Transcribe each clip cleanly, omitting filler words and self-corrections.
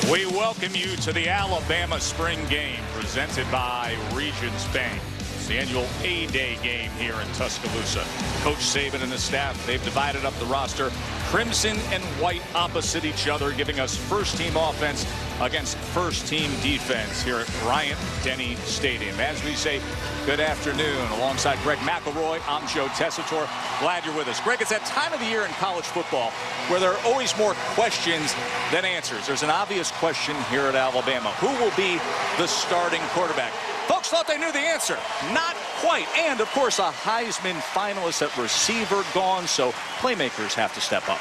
We welcome you to the Alabama Spring Game presented by Regions Bank. It's the annual A-Day game here in Tuscaloosa. Coach Saban and his staff, they've divided up the roster crimson and white opposite each other, giving us first-team offense against first-team defense here at Bryant-Denny Stadium. As we say, good afternoon. Alongside Greg McElroy, I'm Joe Tessitore. Glad you're with us. Greg, it's that time of the year in college football where there are always more questions than answers. There's an obvious question here at Alabama. Who will be the starting quarterback? Folks thought they knew the answer. Not quite. And, of course, a Heisman finalist at receiver gone, so playmakers have to step up.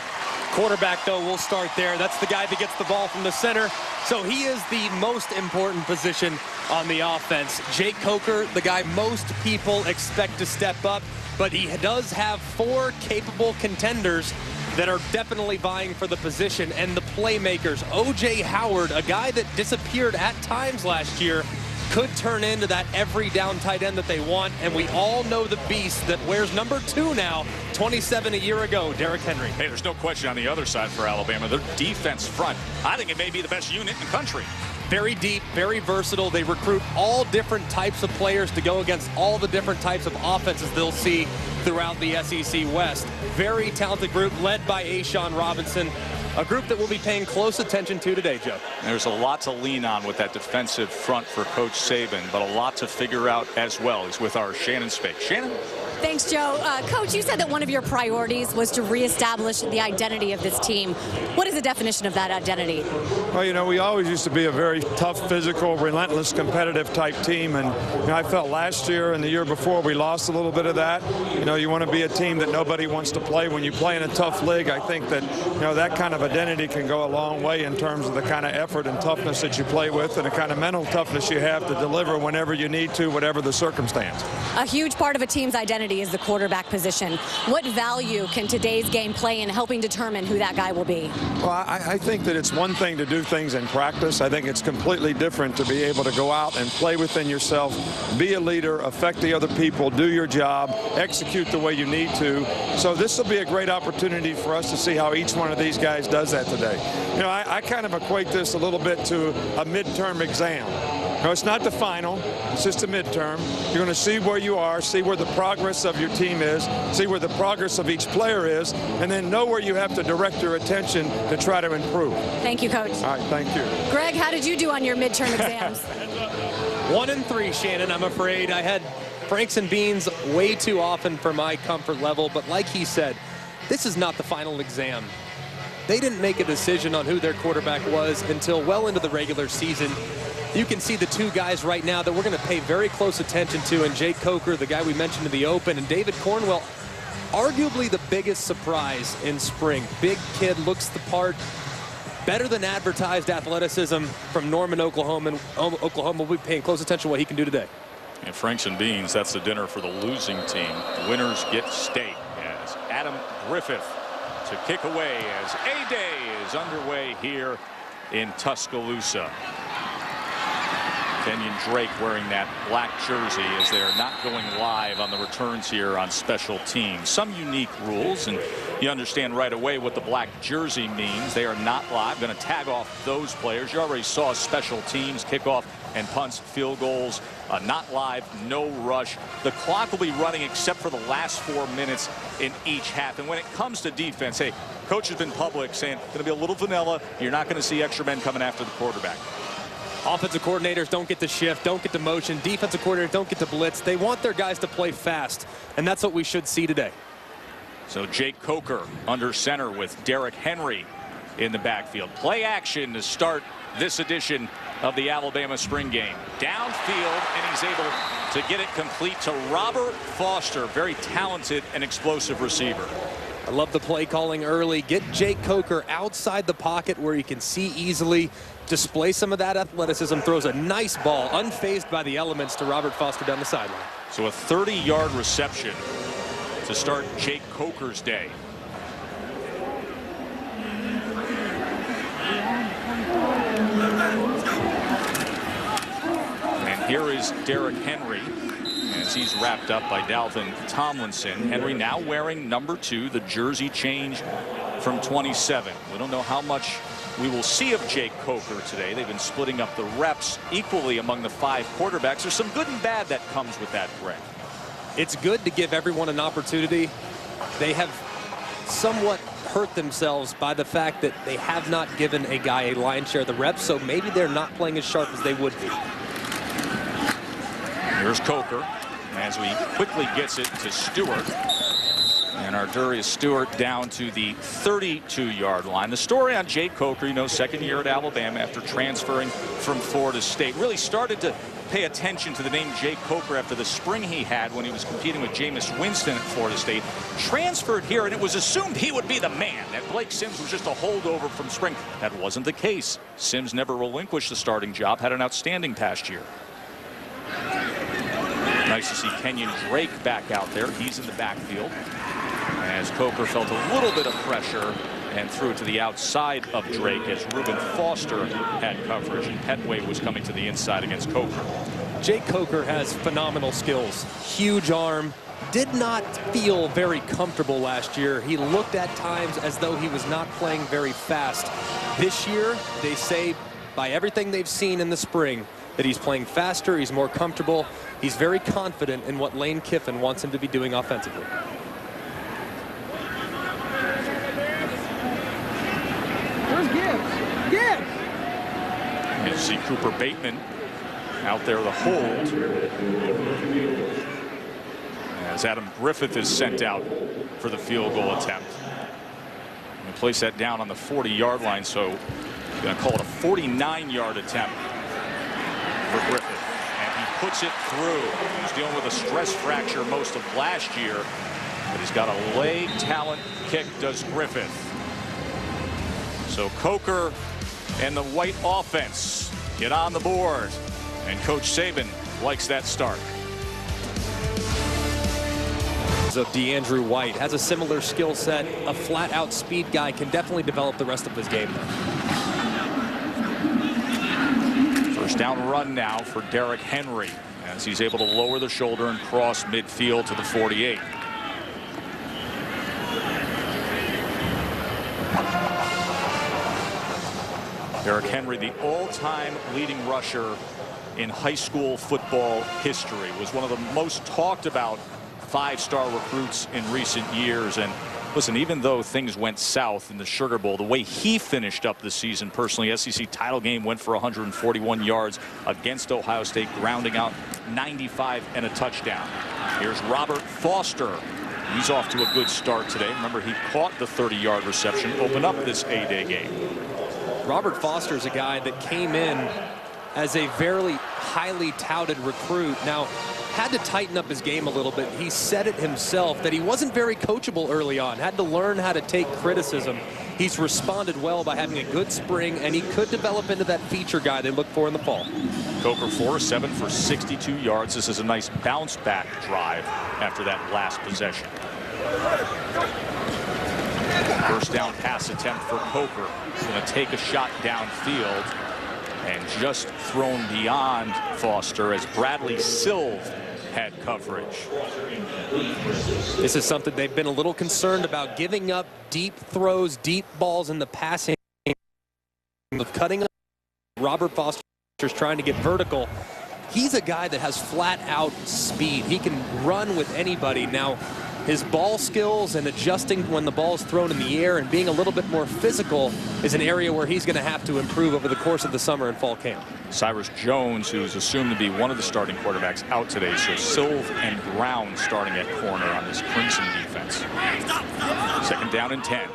Quarterback, though, we'll start there. That's the guy that gets the ball from the center. So he is the most important position on the offense. Jake Coker, the guy most people expect to step up, but he does have 4 capable contenders that are definitely vying for the position. And the playmakers, O.J. Howard, a guy that disappeared at times last year, could turn into that every down tight end that they want. And we all know the beast that wears number 2 now, 27 a year ago, Derrick Henry. Hey, there's no question on the other side for Alabama. Their defense front, I think it may be the best unit in the country. Very deep, very versatile. They recruit all different types of players to go against all the different types of offenses they'll see throughout the SEC West. Very talented group led by A'Shawn Robinson. A group that we'll be paying close attention to today, Joe. There's a lot to lean on with that defensive front for Coach Saban, but a lot to figure out as well. He's with our Shannon Spake. Shannon? Thanks, Joe. Coach, you said that one of your priorities was to reestablish the identity of this team. What is the definition of that identity? Well, you know, we always used to be a very tough, physical, relentless, competitive type team. And you know, I felt last year and the year before we lost a little bit of that. You know, you want to be a team that nobody wants to play. When you play in a tough league, I think that, you know, that kind of identity can go a long way in terms of the kind of effort and toughness that you play with and the kind of mental toughness you have to deliver whenever you need to, whatever the circumstance. A huge part of a team's identity is the quarterback position. What value can today's game play in helping determine who that guy will be? Well, I think that it's one thing to do things in practice. I think it's completely different to be able to go out and play within yourself, be a leader, affect the other people, do your job, execute the way you need to. So this will be a great opportunity for us to see how each one of these guys does that today. You know, I kind of equate this a little bit to a midterm exam. No, it's not the final. It's just a midterm. You're going to see where you are, see where the progress of your team is, see where the progress of each player is, and then know where you have to direct your attention to try to improve. Thank you, Coach. All right, thank you. Greg, how did you do on your midterm exams? 1 and 3, Shannon. I'm afraid I had Franks and beans way too often for my comfort level, but like he said, this is not the final exam. They didn't make a decision on who their quarterback was until well into the regular season. You can see the 2 guys right now that we're going to pay very close attention to, and Jake Coker, the guy we mentioned in the open, and David Cornwell, arguably the biggest surprise in spring. Big kid, looks the part, better than advertised athleticism from Norman, Oklahoma. We'll be paying close attention to what he can do today. And Franks and Beans, that's the dinner for the losing team. The winners get steak as Adam Griffith to kick away as A-Day is underway here in Tuscaloosa. Kenyon Drake wearing that black jersey as they're not going live on the returns here on special teams. Some unique rules, and you understand right away what the black jersey means. They are not live. Going to tag off those players. You already saw special teams, kickoff and punts, field goals, not live, no rush. The clock will be running except for the last 4 minutes in each half. And when it comes to defense, hey, coach has been public saying going to be a little vanilla. You're not going to see extra men coming after the quarterback. Offensive coordinators don't get to shift, don't get to motion. Defensive coordinators don't get to blitz. They want their guys to play fast, and that's what we should see today. So Jake Coker under center with Derrick Henry in the backfield. Play action to start this edition of the Alabama Spring Game. Downfield, and he's able to get it complete to Robert Foster. Very talented and explosive receiver. I love the play calling early. Get Jake Coker outside the pocket where he can see easily, display some of that athleticism, throws a nice ball, unfazed by the elements, to Robert Foster down the sideline. So a 30-yard reception to start Jake Coker's day. And here is Derrick Henry as he's wrapped up by Dalvin Tomlinson. Henry now wearing number 2, the jersey change from 27. We don't know how much we will see of Jake Coker today. They've been splitting up the reps equally among the 5 quarterbacks. There's some good and bad that comes with that, Greg. It's good to give everyone an opportunity. They have somewhat hurt themselves by the fact that they have not given a guy a lion's share of the reps, so maybe they're not playing as sharp as they would be. Here's Coker as he quickly gets it to Stewart. And Ardurius Stewart down to the 32-yard line. The story on Jake Coker, you know, second year at Alabama after transferring from Florida State, really started to pay attention to the name Jake Coker after the spring he had when he was competing with Jameis Winston at Florida State. Transferred here, and it was assumed he would be the man, that Blake Sims was just a holdover from spring. That wasn't the case. Sims never relinquished the starting job, had an outstanding past year. Nice to see Kenyon Drake back out there. He's in the backfield as Coker felt a little bit of pressure and threw it to the outside of Drake as Reuben Foster had coverage, and Petway was coming to the inside against Coker. Jake Coker has phenomenal skills. Huge arm. Did not feel very comfortable last year. He looked at times as though he was not playing very fast. This year, they say, by everything they've seen in the spring, that he's playing faster, he's more comfortable. He's very confident in what Lane Kiffin wants him to be doing offensively. You see Cooper Bateman out there the hold as Adam Griffith is sent out for the field goal attempt. And place that down on the 40-yard line, so going to call it a 49-yard attempt for Griffith, and he puts it through. He's dealing with a stress fracture most of last year, but he's got a leg talent kick, does Griffith. So Coker and the White offense get on the board, and Coach Saban likes that start. Of DeAndrew White has a similar skill set. A flat-out speed guy can definitely develop the rest of his game. First down run now for Derrick Henry as he's able to lower the shoulder and cross midfield to the 48. Derrick Henry, the all-time leading rusher in high school football history, was one of the most talked about 5-star recruits in recent years. And listen, even though things went south in the Sugar Bowl, the way he finished up the season personally, SEC title game, went for 141 yards against Ohio State, grounding out 95 and a touchdown. Here's Robert Foster. He's off to a good start today. Remember, he caught the 30-yard reception, opened up this A-Day game. Robert Foster is a guy that came in as a very highly touted recruit. Now, had to tighten up his game a little bit. He said it himself that he wasn't very coachable early on. Had to learn how to take criticism. He's responded well by having a good spring, and he could develop into that feature guy they look for in the fall. Coker 4-7 for 62 yards. This is a nice bounce back drive after that last possession. First down pass attempt for Coker. Going to take a shot downfield and just thrown beyond Foster as Bradley Silv had coverage. This is something they've been a little concerned about, giving up deep throws, deep balls in the passing of cutting up. Robert Foster's trying to get vertical. He's a guy that has flat out speed. He can run with anybody. Now, his ball skills and adjusting when the ball is thrown in the air and being a little bit more physical is an area where he's going to have to improve over the course of the summer and fall camp. Cyrus Jones, who's assumed to be one of the starting quarterbacks, out today. So Silv and Brown starting at corner on this Crimson defense. Second down and 10.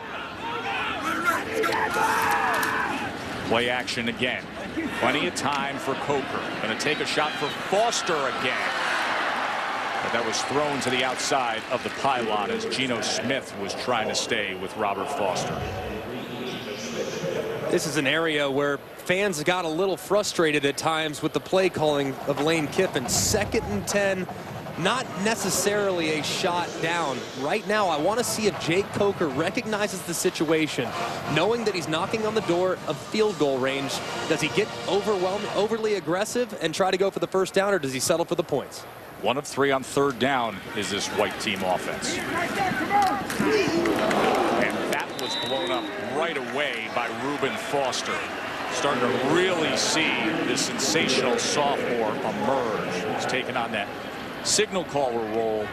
Play action again. Plenty of time for Coker. Going to take a shot for Foster again. But that was thrown to the outside of the pylon as Geno Smith was trying to stay with Robert Foster. This is an area where fans got a little frustrated at times with the play calling of Lane Kiffin. 2nd and 10, not necessarily a shot down. Right now, I want to see if Jake Coker recognizes the situation, knowing that he's knocking on the door of field goal range. Does he get overly aggressive and try to go for the first down, or does he settle for the points? 1 of 3 on 3rd down is this White team offense. And that was blown up right away by Reuben Foster. Starting to really see this sensational sophomore emerge. He's taken on that signal caller role,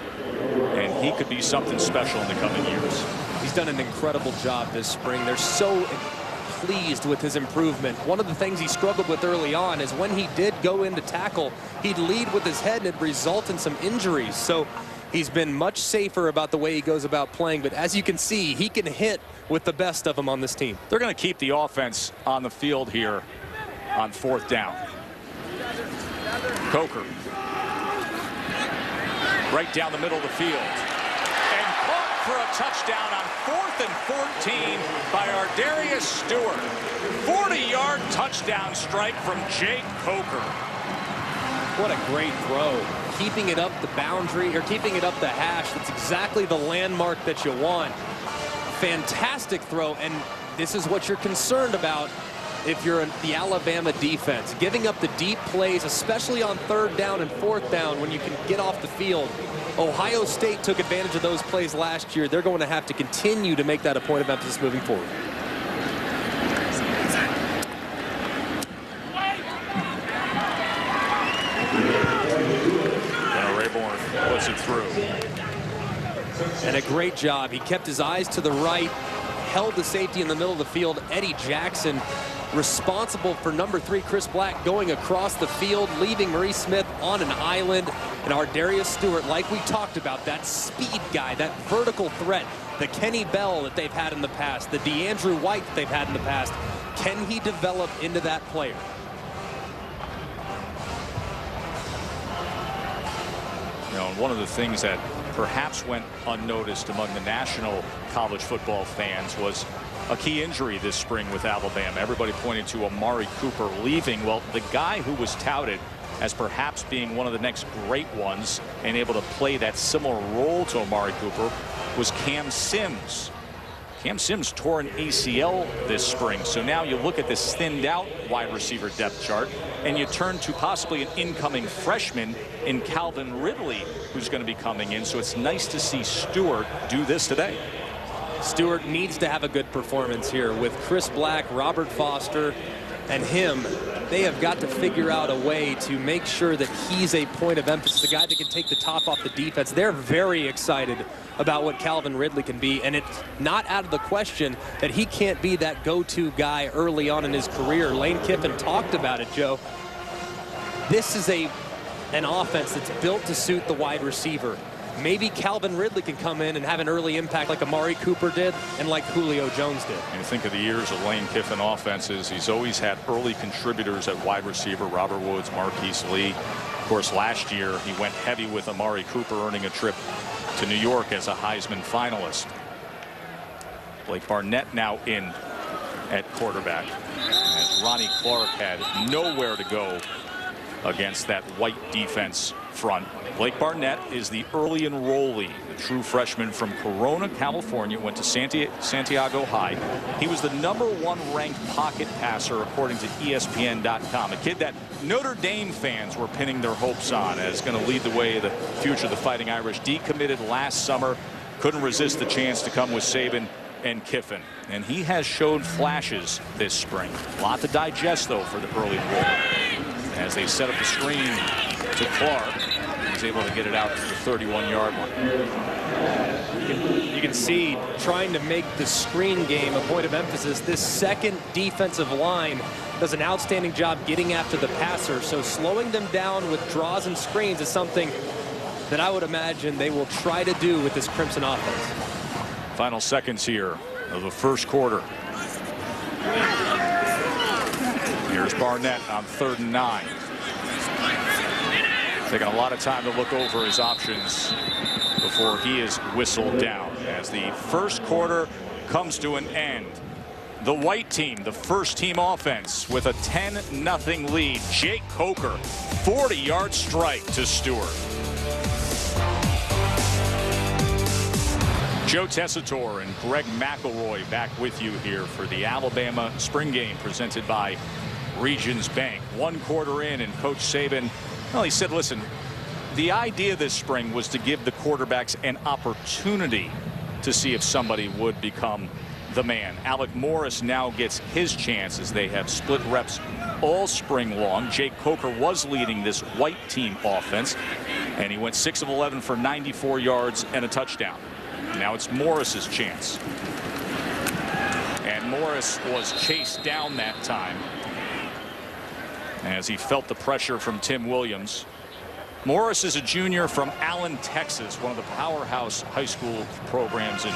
and he could be something special in the coming years. He's done an incredible job this spring. They're so pleased with his improvement. One of the things he struggled with early on is when he did go into tackle, he'd lead with his head and it'd result in some injuries. So he's been much safer about the way he goes about playing. But as you can see, he can hit with the best of them on this team. They're going to keep the offense on the field here on 4th down. Coker. Right down the middle of the field. And caught for a touchdown on 4th and 14 by Ardarius Stewart. 40-yard touchdown strike from Jake Coker. What a great throw. Keeping it up the boundary, or keeping it up the hash. That's exactly the landmark that you want. Fantastic throw, and this is what you're concerned about if you're the Alabama defense. Giving up the deep plays, especially on 3rd down and 4th down when you can get off the field. Ohio State took advantage of those plays last year. They're going to have to continue to make that a point of emphasis moving forward. Puts it through. And a great job. He kept his eyes to the right, held the safety in the middle of the field. Eddie Jackson responsible for number 3, Chris Black, going across the field, leaving Maurice Smith on an island. And Ardarius Stewart, like we talked about, that speed guy, that vertical threat, the Kenny Bell that they've had in the past, the DeAndrew White that they've had in the past. Can he develop into that player? You know, and one of the things that perhaps went unnoticed among the national college football fans was a key injury this spring with Alabama. Everybody pointed to Amari Cooper leaving. Well, the guy who was touted as perhaps being one of the next great ones and able to play that similar role to Amari Cooper was Cam Sims. Cam Sims tore an ACL this spring. So now you look at this thinned out wide receiver depth chart and you turn to possibly an incoming freshman in Calvin Ridley, who's going to be coming in. So it's nice to see Stewart do this today. Stewart needs to have a good performance here with Chris Black, Robert Foster, and him. They have got to figure out a way to make sure that he's a point of emphasis, the guy that can take the top off the defense. They're very excited about what Calvin Ridley can be, and it's not out of the question that he can't be that go-to guy early on in his career. Lane Kiffin talked about it, Joe. This is an offense that's built to suit the wide receiver. Maybe Calvin Ridley can come in and have an early impact like Amari Cooper did and like Julio Jones did. And you think of the years of Lane Kiffin offenses, he's always had early contributors at wide receiver, Robert Woods, Marquise Lee. Of course, last year he went heavy with Amari Cooper, earning a trip to New York as a Heisman finalist. Blake Barnett now in at quarterback, as Ronnie Clark had nowhere to go against that white defense front. Blake Barnett is the early enrollee, the true freshman from Corona, California, went to Santiago High. He was the #1 ranked pocket passer according to ESPN.com. A kid that Notre Dame fans were pinning their hopes on as going to lead the way of the future of the Fighting Irish. Decommitted last summer, couldn't resist the chance to come with Saban and Kiffin. And he has showed flashes this spring. A lot to digest, though, for the early enrollment. As they set up the screen to Clark, he's able to get it out to the 31-yard line. You can see trying to make the screen game a point of emphasis. This second defensive line does an outstanding job getting after the passer. So slowing them down with draws and screens is something that I would imagine they will try to do with this Crimson offense. Final seconds here of the first quarter. Here's Barnett on 3rd and 9. Taking a lot of time to look over his options before he is whistled down as the first quarter comes to an end. The white team, the first team offense, with a 10-0 lead. Jake Coker, 40-yard strike to Stewart. Joe Tessitore and Greg McElroy back with you here for the Alabama spring game presented by Regions Bank. 1 quarter in, and Coach Saban, well, he said, listen, the idea this spring was to give the quarterbacks an opportunity to see if somebody would become the man. Alec Morris now gets his chance as they have split reps all spring long. Jake Coker was leading this white team offense, and he went 6 of 11 for 94 yards and a touchdown. Now it's Morris's chance. And Morris was chased down that time as he felt the pressure from Tim Williams. Morris is a junior from Allen, Texas, one of the powerhouse high school programs in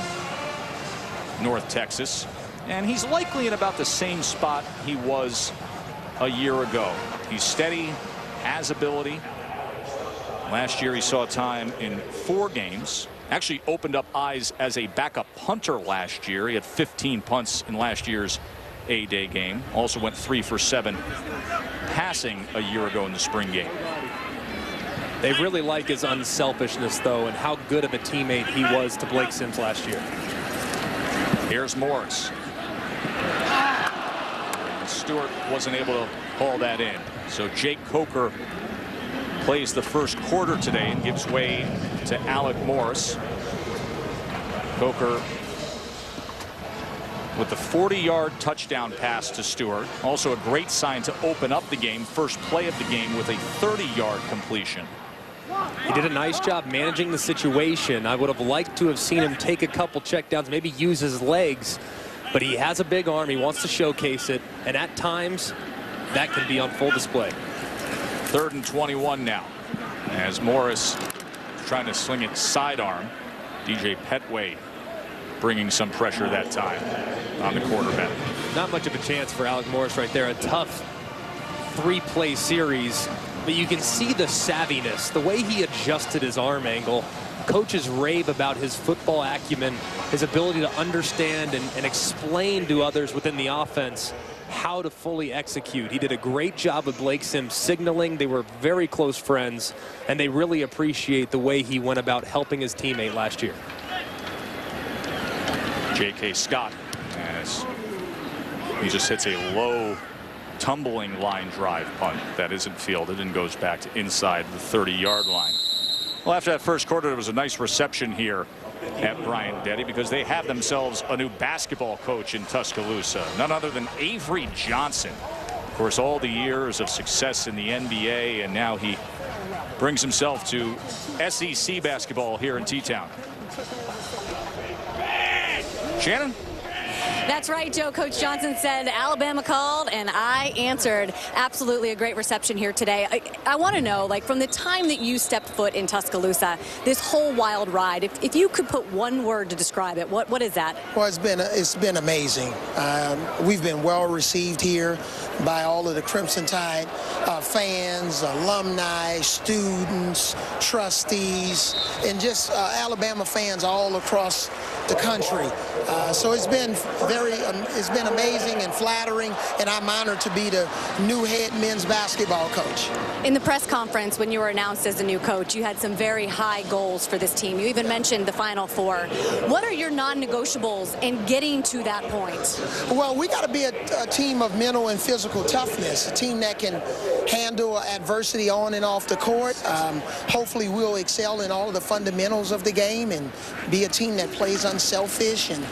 North Texas. And he's likely in about the same spot he was a year ago. He's steady, has ability. Last year he saw time in 4 games. Actually opened up eyes as a backup punter last year. He had 15 punts in last year's A-Day game. Also went 3 for 7 passing a year ago in the spring game. They really like his unselfishness, though, and how good of a teammate he was to Blake Sims last year. Here's Morris. And Stewart wasn't able to haul that in. So Jake Coker plays the first quarter today and gives way to Alec Morris. Coker with the 40-yard touchdown pass to Stewart. Also a great sign to open up the game. First play of the game with a 30-yard completion. He did a nice job managing the situation. I would have liked to have seen him take a couple checkdowns, maybe use his legs, but he has a big arm. He wants to showcase it, and at times that can be on full display. 3rd and 21 now as Morris is trying to sling it sidearm. DJ Petway bringing some pressure that time on the quarterback. Not much of a chance for Alec Morris right there. A tough 3-play series. But you can see the savviness, the way he adjusted his arm angle. Coaches rave about his football acumen, his ability to understand and explain to others within the offense how to fully execute. He did a great job with Blake Sims signaling. They were very close friends, and they really appreciate the way he went about helping his teammate last year. J.K. Scott, as he just hits a low tumbling line drive punt that isn't fielded and goes back to inside the 30-yard line. Well, after that first quarter, there was a nice reception here at Bryant-Denny because they have themselves a new basketball coach in Tuscaloosa, none other than Avery Johnson. Of course, all the years of success in the NBA, and now he brings himself to SEC basketball here in T-Town. Shannon? That's right, Joe. Coach Johnson said Alabama called, and I answered. Absolutely a great reception here today. I want to know, like, from the time that you stepped foot in Tuscaloosa, this whole wild ride, if you could put one word to describe it, what is that? Well, it's been amazing. We've been well received here by all of the Crimson Tide fans, alumni, students, trustees, and just Alabama fans all across the country. So it's been it's been amazing and flattering, and I'm honored to be the new head men's basketball coach. In the press conference when you were announced as the new coach, you had some very high goals for this team. You even mentioned the Final Four. What are your non-negotiables in getting to that point? Well, we got to be a team of mental and physical toughness, a team that can handle adversity on and off the court. Hopefully we'll excel in all of the fundamentals of the game and be a team that plays unselfish and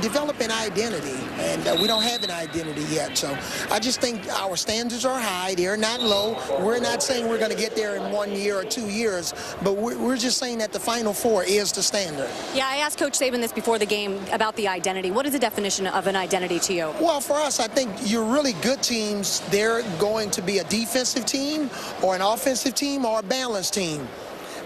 develop an identity. And we don't have an identity yet. So I just think our standards are high. They're not low. We're not saying we're going to get there in 1 year or 2 years, but we're just saying that the Final Four is the standard. Yeah, I asked Coach Saban this before the game about the identity. What is the definition of an identity to you? Well, for us, I think you're really good teams. They're going to be a defensive team or an offensive team or a balanced team.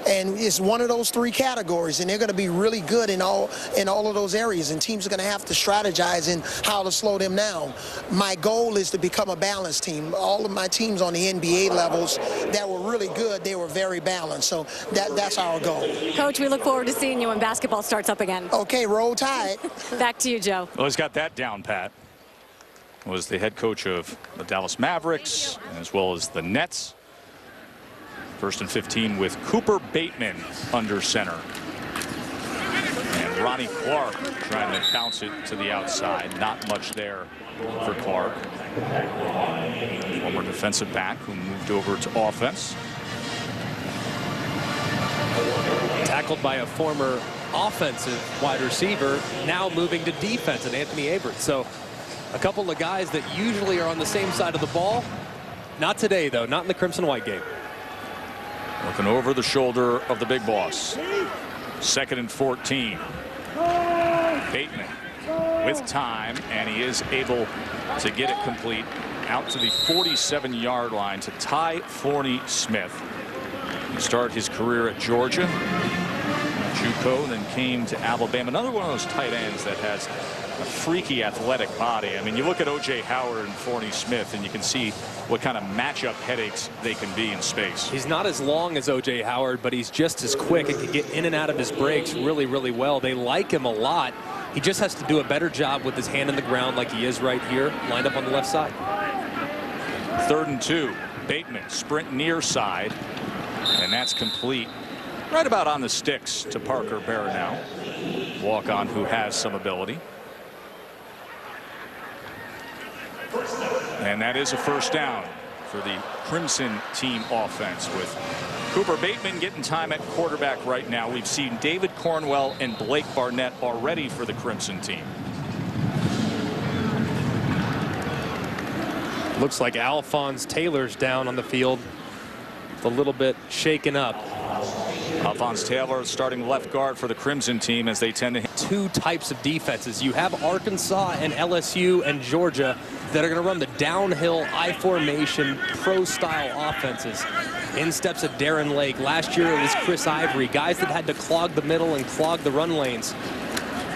And it's one of those 3 categories, and they're going to be really good in all of those areas, and teams are going to have to strategize in how to slow them down. My goal is to become a balanced team. All of my teams on the NBA levels that were really good, they were very balanced. So that's our goal. Coach, we look forward to seeing you when basketball starts up again. Okay, roll tide. Back to you, Joe. Well, he's got that down pat. Was the head coach of the Dallas Mavericks as well as the Nets. 1st and 15 with Cooper Bateman under center. And Ronnie Clark trying to bounce it to the outside. Not much there for Clark. Former defensive back who moved over to offense. Tackled by a former offensive wide receiver, now moving to defense, and Anthony Averett. So a couple of guys that usually are on the same side of the ball. Not today, though, not in the Crimson White game. Looking over the shoulder of the big boss. 2nd and 14. Bateman with time, and he is able to get it complete out to the 47-yard line to Ty Forney-Smith. He started his career at Georgia, JUCO, then came to Alabama. Another one of those tight ends that has a freaky athletic body. I mean, you look at O.J. Howard and Forney-Smith, and you can see what kind of matchup headaches they can be in space. He's not as long as O.J. Howard, but he's just as quick and can get in and out of his breaks really, really well. They like him a lot. He just has to do a better job with his hand in the ground like he is right here, lined up on the left side. 3rd and 2. Bateman sprint near side, and that's complete right about on the sticks to Parker Baranow. Walk-on who has some ability. And that is a first down for the Crimson team offense, with Cooper Bateman getting time at quarterback right now. We've seen David Cornwell and Blake Barnett already for the Crimson team. Looks like Alphonse Taylor's down on the field, a little bit shaken up. Alphonse Taylor starting left guard for the Crimson team, as they tend to hit two types of defenses. You have Arkansas and LSU and Georgia that are going to run the downhill I formation pro style offenses. In steps of Darren Lake. Last year it was Chris Ivory, guys that had to clog the middle and clog the run lanes.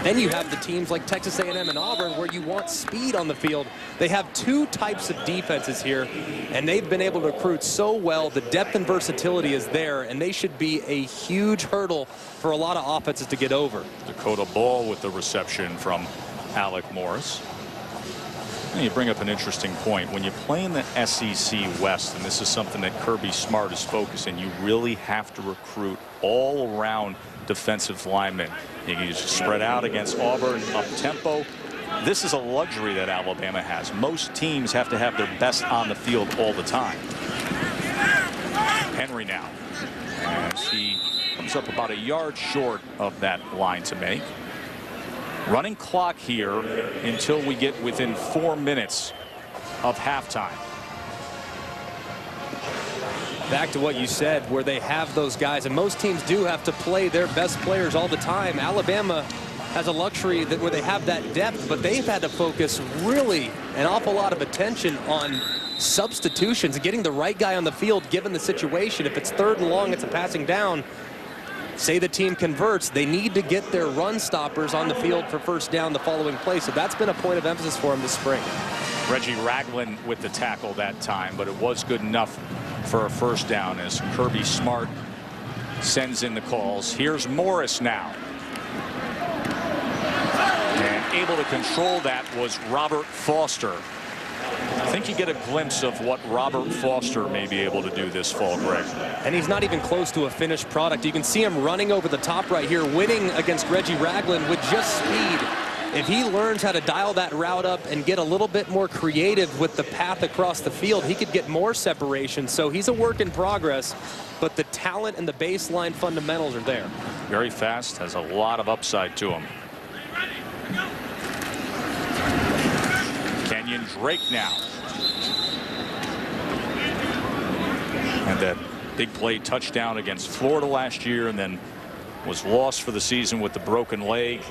Then you have the teams like Texas A&M and Auburn, where you want speed on the field. They have two types of defenses here, and they've been able to recruit so well. The depth and versatility is there, and they should be a huge hurdle for a lot of offenses to get over. Dakota Ball with the reception from Alec Morris. And you bring up an interesting point. When you play in the SEC West, and this is something that Kirby Smart is focusing, you really have to recruit all around defensive linemen. You can just spread out against Auburn up tempo. This is a luxury that Alabama has. Most teams have to have their best on the field all the time. Henry now, as he comes up about a yard short of that line to make. Running clock here until we get within 4 minutes of halftime. Back to what you said, where they have those guys, and most teams do have to play their best players all the time. Alabama has a luxury that where they have that depth, but they've had to focus really an awful lot of attention on substitutions and getting the right guy on the field given the situation. If it's 3rd and long, it's a passing down. Say the team converts, they need to get their run stoppers on the field for first down the following play. So that's been a point of emphasis for them this spring. Reggie Ragland with the tackle that time, but it was good enough for a first down as Kirby Smart sends in the calls. Here's Morris now. And able to control that was Robert Foster. I think you get a glimpse of what Robert Foster may be able to do this fall, Greg. And he's not even close to a finished product. You can see him running over the top right here, winning against Reggie Ragland with just speed. If he learns how to dial that route up and get a little bit more creative with the path across the field, he could get more separation. So he's a work in progress, but the talent and the baseline fundamentals are there. Very fast, has a lot of upside to him. Kenyon Drake now. And that big play touchdown against Florida last year, and then was lost for the season with the broken leg.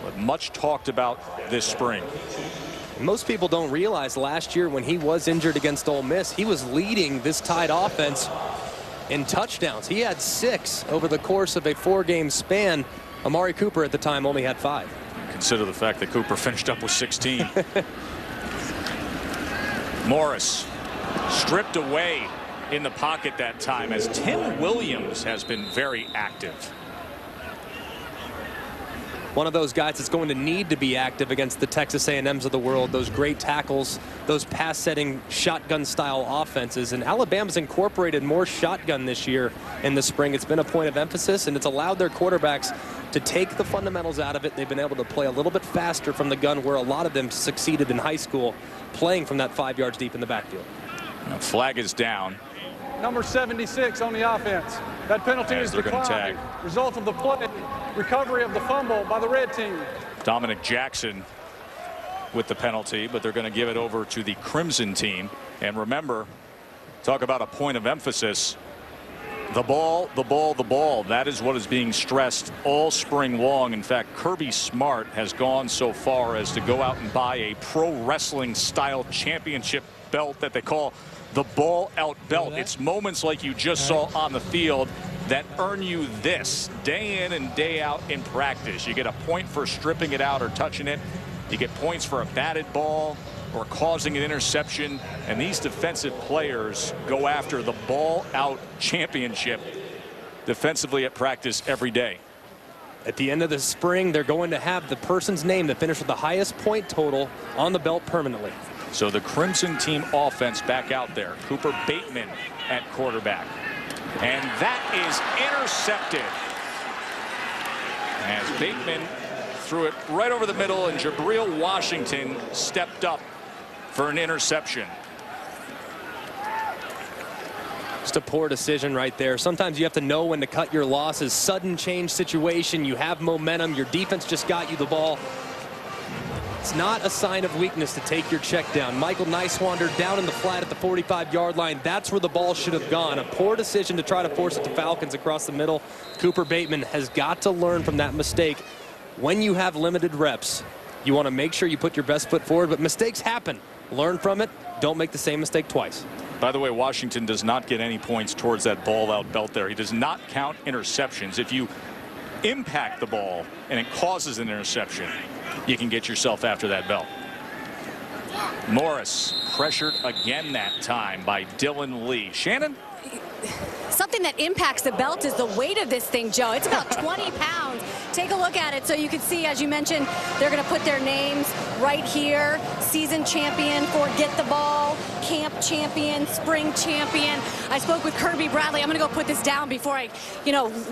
But much talked about this spring. Most people don't realize last year when he was injured against Ole Miss, he was leading this Tide offense in touchdowns. He had 6 over the course of a 4-game span. Amari Cooper at the time only had 5. Consider the fact that Cooper finished up with 16. Morris stripped away in the pocket that time, as Tim Williams has been very active. One of those guys that's going to need to be active against the Texas A&Ms of the world, those great tackles, those pass-setting shotgun-style offenses. And Alabama's incorporated more shotgun this year in the spring. It's been a point of emphasis, and it's allowed their quarterbacks to take the fundamentals out of it. They've been able to play a little bit faster from the gun, where a lot of them succeeded in high school, playing from that 5 yards deep in the backfield. Now, flag is down. Number 76 on the offense. That penalty is declined. Result of the play. recovery of the fumble by the red team. Dominic Jackson with the penalty, but they're going to give it over to the Crimson team. And remember, talk about a point of emphasis. The ball, the ball, the ball. That is what is being stressed all spring long. In fact, Kirby Smart has gone so far as to go out and buy a pro wrestling style championship belt that they call the ball out belt. It's moments like you just saw on the field that earn you this day in and day out in practice. You get a point for stripping it out or touching it. You get points for a batted ball or causing an interception, and these defensive players go after the ball out championship defensively at practice every day. At the end of the spring, they're going to have the person's name that finished with the highest point total on the belt permanently. So the Crimson team offense back out there. Cooper Bateman at quarterback. And that is intercepted as Bateman threw it right over the middle, and Jabril Washington stepped up for an interception. Just a poor decision right there. Sometimes you have to know when to cut your losses. Sudden change situation. You have momentum. Your defense just got you the ball. It's not a sign of weakness to take your check down. Michael Niswander down in the flat at the 45-yard line. That's where the ball should have gone. A poor decision to try to force it to Falcons across the middle. Cooper Bateman has got to learn from that mistake. When you have limited reps, you want to make sure you put your best foot forward, but mistakes happen. Learn from it. Don't make the same mistake twice. By the way, Washington does not get any points towards that ball out belt there. He does not count interceptions. If you impact the ball and it causes an interception, you can get yourself after that belt. Morris pressured again that time by Dylan Lee. Shannon? Something that impacts the belt is the weight of this thing, Joe. It's about 20 pounds. Take a look at it so you can see, as you mentioned, they're going to put their names right here. Season champion for Get the Ball, camp champion, spring champion. I spoke with Kirby Bradley. I'm going to go put this down before I,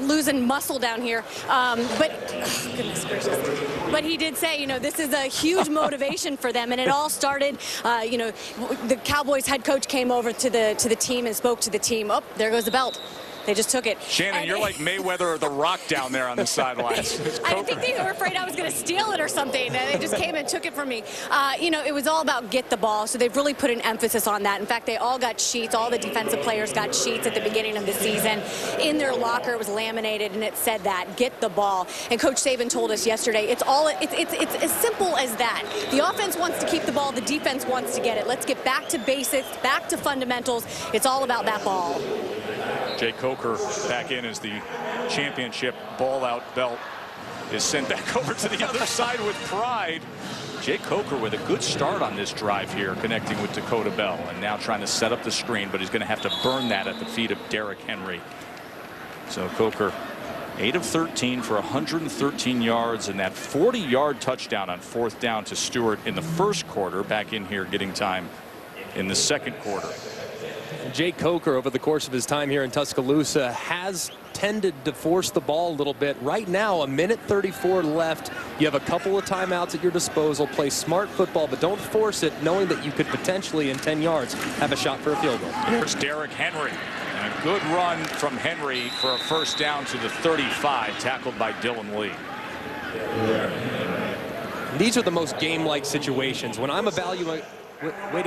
losing muscle down here. Goodness gracious. But he did say, this is a huge motivation for them, and it all started, the Cowboys head coach came over to the team and spoke to the team. Oh, there goes the belt. They just took it. Shannon, you're like Mayweather or The Rock down there on the sidelines. I think they were afraid I was going to steal it or something. They just came and took it from me. It was all about get the ball, so they've really put an emphasis on that. In fact, they all got sheets. All the defensive players got sheets at the beginning of the season. In their locker, it was laminated, and it said that, get the ball. And Coach Saban told us yesterday, it's as simple as that. The offense wants to keep the ball. The defense wants to get it. Let's get back to basics, back to fundamentals. It's all about that ball. Jay Coker back in as the championship ball out belt is sent back over to the other side with pride. Jay Coker with a good start on this drive here, connecting with Dakota Bell, and now trying to set up the screen, but he's going to have to burn that at the feet of Derrick Henry. So Coker 8 of 13 for 113 yards, and that 40-yard touchdown on 4th down to Stewart in the first quarter. Back in here getting time in the second quarter. Jay Coker, over the course of his time here in Tuscaloosa, has tended to force the ball a little bit. Right now, 1:34 left. You have a couple of timeouts at your disposal. Play smart football, but don't force it, knowing that you could potentially, in 10 yards, have a shot for a field goal. Here's Derrick Henry. And a good run from Henry for a first down to the 35, tackled by Dylan Lee. These are the most game-like situations. When I'm evaluating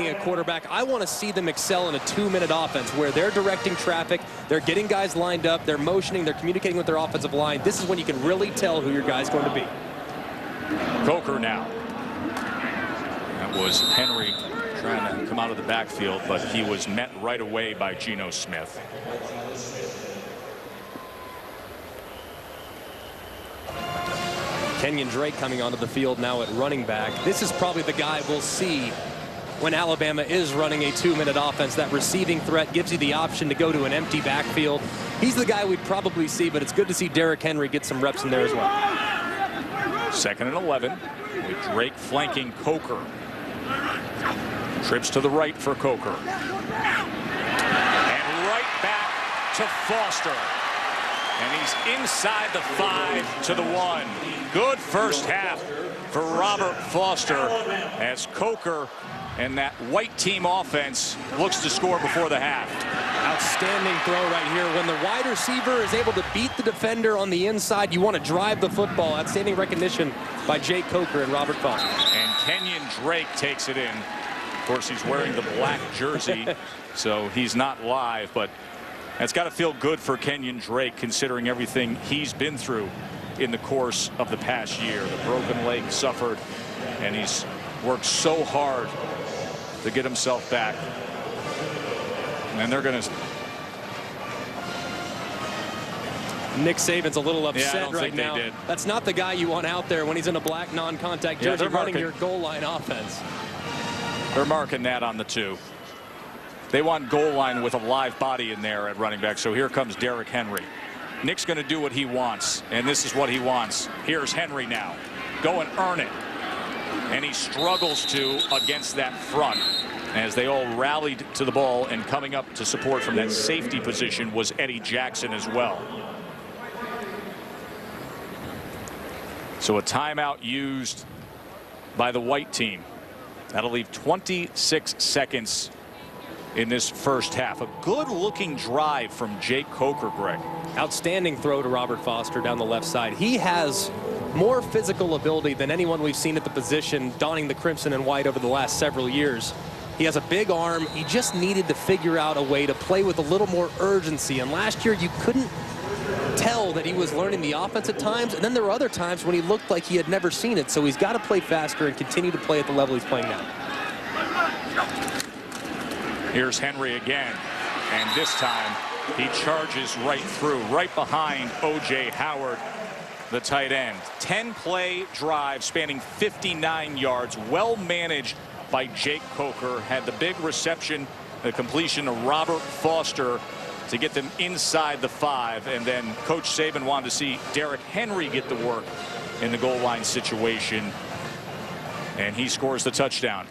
a quarterback, I want to see them excel in a 2-minute offense where they're directing traffic, they're getting guys lined up, they're motioning, they're communicating with their offensive line. This is when you can really tell who your guy's going to be. Coker now. That was Henry trying to come out of the backfield, but he was met right away by Geno Smith. Kenyon Drake coming onto the field now at running back. This is probably the guy we'll see when Alabama is running a 2-minute offense. That receiving threat gives you the option to go to an empty backfield. He's the guy we'd probably see, but it's good to see Derrick Henry get some reps in there as well. 2nd and 11 with Drake flanking Coker. Trips to the right for Coker. And right back to Foster. And he's inside the 5 to the 1. Good first half for Robert Foster as Coker and that white team offense looks to score before the half. Outstanding throw right here. When the wide receiver is able to beat the defender on the inside, you want to drive the football. Outstanding recognition by Jake Coker and Robert Foster. And Kenyon Drake takes it in. Of course, he's wearing the black jersey, so he's not live, but it's got to feel good for Kenyon Drake considering everything he's been through in the course of the past year. The broken leg suffered, and he's worked so hard to get himself back. And they're going to... Nick Saban's a little upset right now. Did. That's not the guy you want out there when he's in a black non-contact jersey running your goal line offense. They're marking that on the 2. They want goal line with a live body in there at running back. So here comes Derrick Henry. Nick's going to do what he wants, and this is what he wants. Here's Henry now. Go and earn it. And he struggles to against that front as they all rallied to the ball, and coming up to support from that safety position was Eddie Jackson as well. So a timeout used by the white team. That'll leave 26 seconds in this first half. A good looking drive from Jake Coker, Greg. Outstanding throw to Robert Foster down the left side. He has more physical ability than anyone we've seen at the position donning the crimson and white over the last several years. He has a big arm. He just needed to figure out a way to play with a little more urgency. And last year you couldn't tell that he was learning the offense at times, and then there were other times when he looked like he had never seen it. So he's got to play faster and continue to play at the level he's playing now. Here's Henry again, and this time he charges right through, right behind O.J. Howard, the tight end. 10-play drive spanning 59 yards, well managed by Jake Coker. Had the big reception, the completion of Robert Foster to get them inside the 5, and then Coach Saban wanted to see Derrick Henry get the work in the goal line situation, and he scores the touchdown.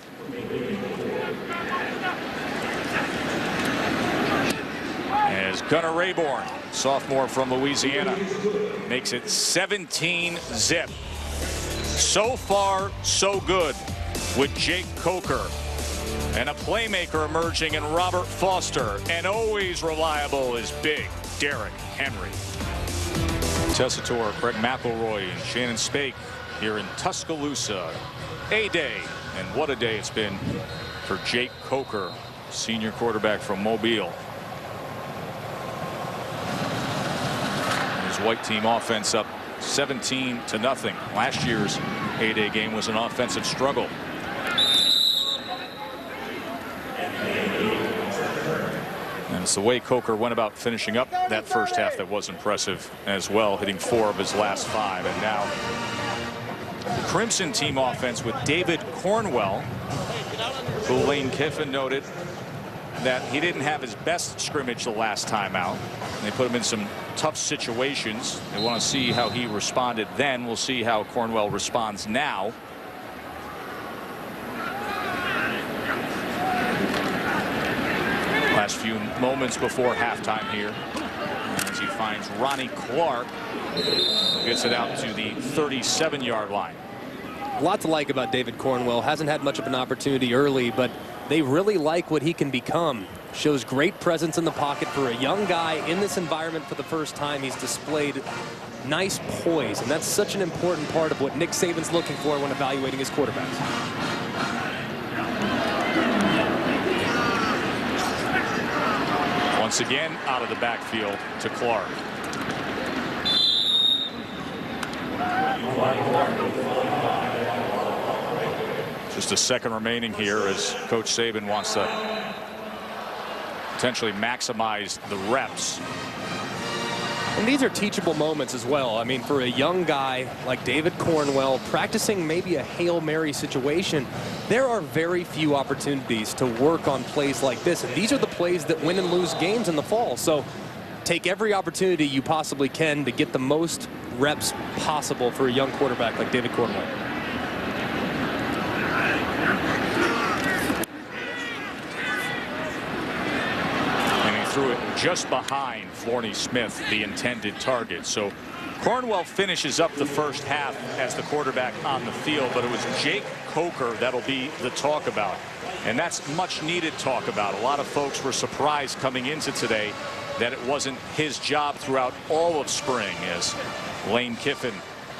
As Gunnar Rayborn, sophomore from Louisiana, makes it 17-zip. So far, so good with Jake Coker. And a playmaker emerging in Robert Foster. And always reliable is big Derrick Henry. Tessitore, Craig McElroy, and Shannon Spake here in Tuscaloosa. A day. And what a day it's been for Jake Coker, senior quarterback from Mobile. His white team offense up 17-0. Last year's A-Day game was an offensive struggle. And it's the way Coker went about finishing up that first half that was impressive as well, hitting 4 of his last 5. And now the Crimson team offense with David Cornwell, who Lane Kiffin noted that he didn't have his best scrimmage the last time out. They put him in some tough situations. They want to see how he responded then. We'll see how Cornwell responds now. Last few moments before halftime here as he finds Ronnie Clark, who gets it out to the 37-yard line. A lot to like about David Cornwell. Hasn't had much of an opportunity early, but they really like what he can become. Shows great presence in the pocket for a young guy in this environment for the first time. He's displayed nice poise, and that's such an important part of what Nick Saban's looking for when evaluating his quarterbacks. Once again, out of the backfield to Clark. Just a second remaining here as Coach Saban wants to potentially maximize the reps. And these are teachable moments as well. I mean, for a young guy like David Cornwell practicing maybe a Hail Mary situation, there are very few opportunities to work on plays like this. And these are the plays that win and lose games in the fall. So take every opportunity you possibly can to get the most reps possible for a young quarterback like David Cornwell. Threw it just behind Florney Smith, the intended target. So Cornwell finishes up the first half as the quarterback on the field, but it was Jake Coker that'll be the talk about. And that's much needed talk about. A lot of folks were surprised coming into today that it wasn't his job throughout all of spring, as Lane Kiffin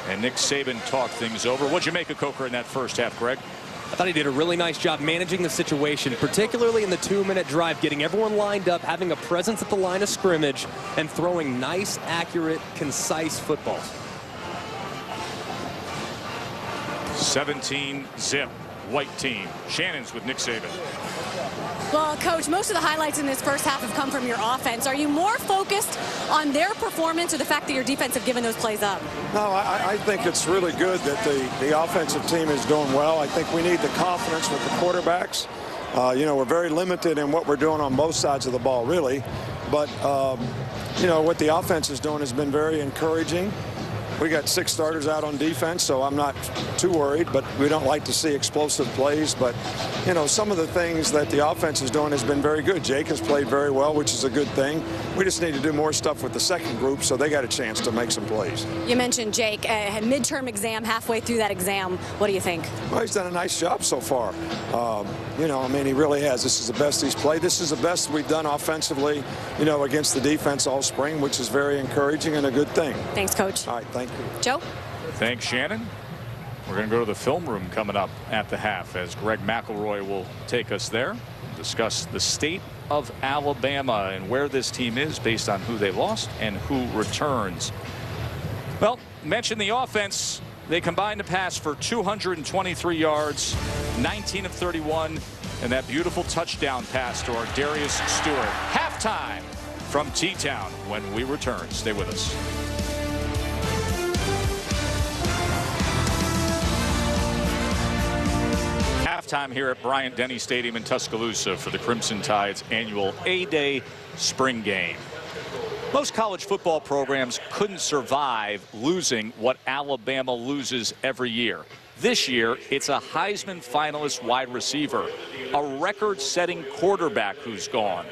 and Nick Saban talked things over. What'd you make of Coker in that first half, Greg? I thought he did a really nice job managing the situation, particularly in the 2-minute drive, getting everyone lined up, having a presence at the line of scrimmage, and throwing nice, accurate, concise footballs. 17-zip, white team. Shannon's with Nick Saban. Well, Coach, most of the highlights in this first half have come from your offense. Are you more focused on their performance or the fact that your defense have given those plays up? No, I think it's really good that the offensive team is doing well. I think we need the confidence with the quarterbacks. You know, we're very limited in what we're doing on both sides of the ball, really. But, you know, what the offense is doing has been very encouraging. We got 6 starters out on defense, so I'm not too worried, but we don't like to see explosive plays. But, you know, some of the things that the offense is doing has been very good. Jake has played very well, which is a good thing. We just need to do more stuff with the second group so they got a chance to make some plays. You mentioned Jake, a midterm exam, halfway through that exam. What do you think? Well, he's done a nice job so far. You know, I mean, he really has. This is the best he's played. This is the best we've done offensively, you know, against the defense all spring, which is very encouraging and a good thing. Thanks, Coach. All right, thank you. Joe? Thanks, Shannon. We're going to go to the film room coming up at the half as Greg McElroy will take us there, discuss the state of Alabama and where this team is based on who they lost and who returns. Well, mention the offense. They combined to pass for 223 yards, 19 of 31, and that beautiful touchdown pass to our Darius Stewart. Halftime from T-Town when we return. Stay with us. Halftime here at Bryant-Denny Stadium in Tuscaloosa for the Crimson Tide's annual A-Day spring game. Most college football programs couldn't survive losing what Alabama loses every year. This year, it's a Heisman finalist wide receiver, a record-setting quarterback who's gone,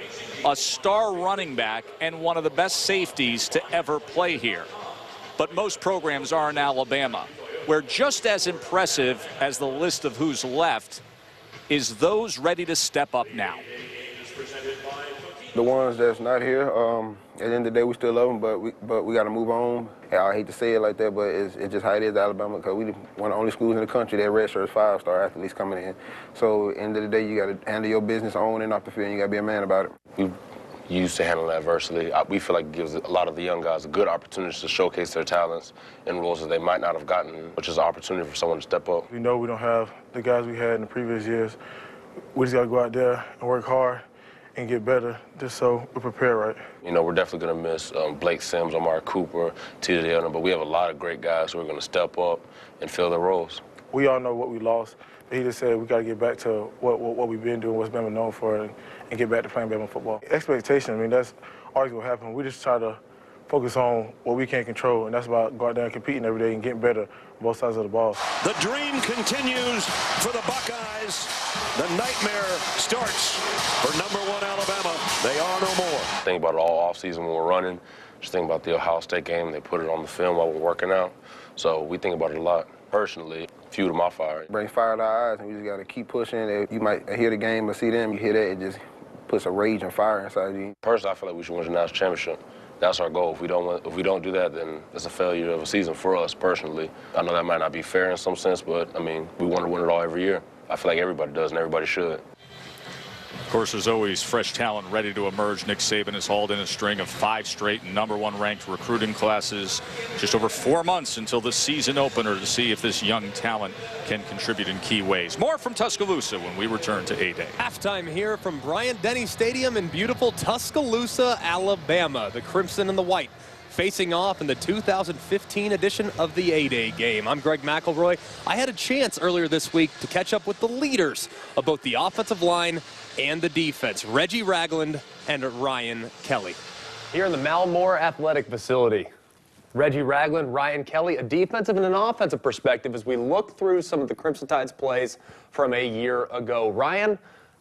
a star running back, and one of the best safeties to ever play here. But most programs are in Alabama, where just as impressive as the list of who's left is those ready to step up now. The ones that's not here, at the end of the day, we still love them, but we got to move on. I hate to say it like that, but it's just how it is at Alabama, because we one of the only schools in the country that redshirt 5-star athletes coming in. So at the end of the day, you got to handle your business on and off the field, and you got to be a man about it. We've used to handle adversity. We feel like it gives a lot of the young guys a good opportunity to showcase their talents in roles that they might not have gotten, which is an opportunity for someone to step up. We know we don't have the guys we had in the previous years. We just got to go out there and work hard and get better, just so we're prepared right. You know, we're definitely going to miss Blake Sims, Amari Cooper, T.J. Dillon, but we have a lot of great guys who are going to step up and fill their roles. We all know what we lost. He just said we got to get back to what we've been doing, what's Bama known for, and get back to playing Bama football. Expectation, I mean, that's always going to happen. We just try to focus on what we can't control, and that's about going out there and competing every day and getting better on both sides of the ball. The dream continues for the Buckeyes. The nightmare starts for #1 Alabama. They are no more. Think about it all offseason when we're running. Just think about the Ohio State game. They put it on the film while we're working out. So we think about it a lot. Personally, fuel to my fire. Bring fire to our eyes, and we just got to keep pushing. You might hear the game or see them. You hear that, it just puts a rage and fire inside you. Personally, I feel like we should win the national championship. That's our goal. If we don't do that, then it's a failure of a season for us personally. I know that might not be fair in some sense, but I mean, we want to win it all every year. I feel like everybody does, and everybody should. Of course, there's always fresh talent ready to emerge. Nick Saban has hauled in a string of 5 straight #1 ranked recruiting classes. Just over 4 months until the season opener to see if this young talent can contribute in key ways. More from Tuscaloosa when we return to A-Day. Halftime here from Bryant-Denny Stadium in beautiful Tuscaloosa, Alabama. The Crimson and the White facing off in the 2015 edition of the A-Day game. I'm Greg McElroy. I had a chance earlier this week to catch up with the leaders of both the offensive line and the defense, Reggie Ragland and Ryan Kelly. Here in the Malmore Athletic Facility, Reggie Ragland, Ryan Kelly, a defensive and an offensive perspective as we look through some of the Crimson Tide's plays from a year ago. Ryan,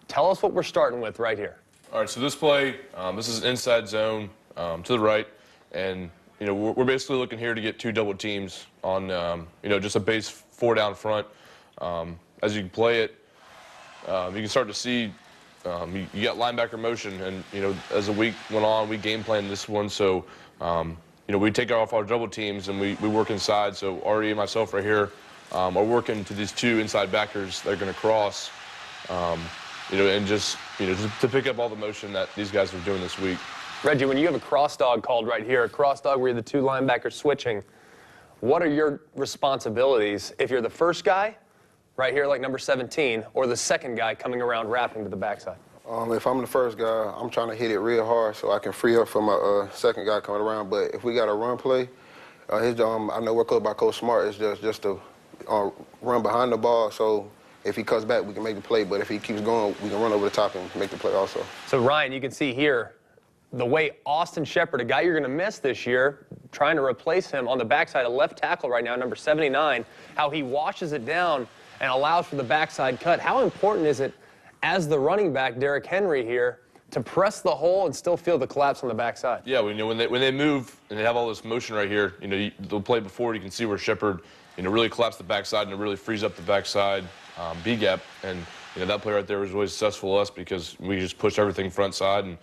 tell us what we're starting with right here. All right, so this play, this is inside zone to the right, and we're basically looking here to get 2 double teams on, just a base 4 down front. As you play it, you can start to see you got linebacker motion, and as the week went on, we game planned this one. So, we take off our double teams and we work inside. So Artie and myself right here are working to these 2 inside backers that are going to cross, and just to pick up all the motion that these guys are doing this week. Reggie, when you have a cross dog called right here, a cross dog where you're the 2 linebackers switching, what are your responsibilities if you're the first guy right here like number 17 or the second guy coming around wrapping to the backside? If I'm the first guy, I'm trying to hit it real hard so I can free up for my second guy coming around. But if we got a run play, I know we're coached by Coach Smart. It's just to run behind the ball. So if he cuts back, we can make the play. But if he keeps going, we can run over the top and make the play also. So Ryan, you can see here the way Austin Shepard, a guy you're going to miss this year, trying to replace him on the backside, a left tackle right now, number 79, how he washes it down and allows for the backside cut. How important is it as the running back, Derrick Henry here, to press the hole and still feel the collapse on the backside? Yeah, when they move and they have all this motion right here, they'll play before, you can see where Shepard, really collapsed the backside and it really frees up the backside B gap. And that play right there was really successful to us because we just pushed everything front side and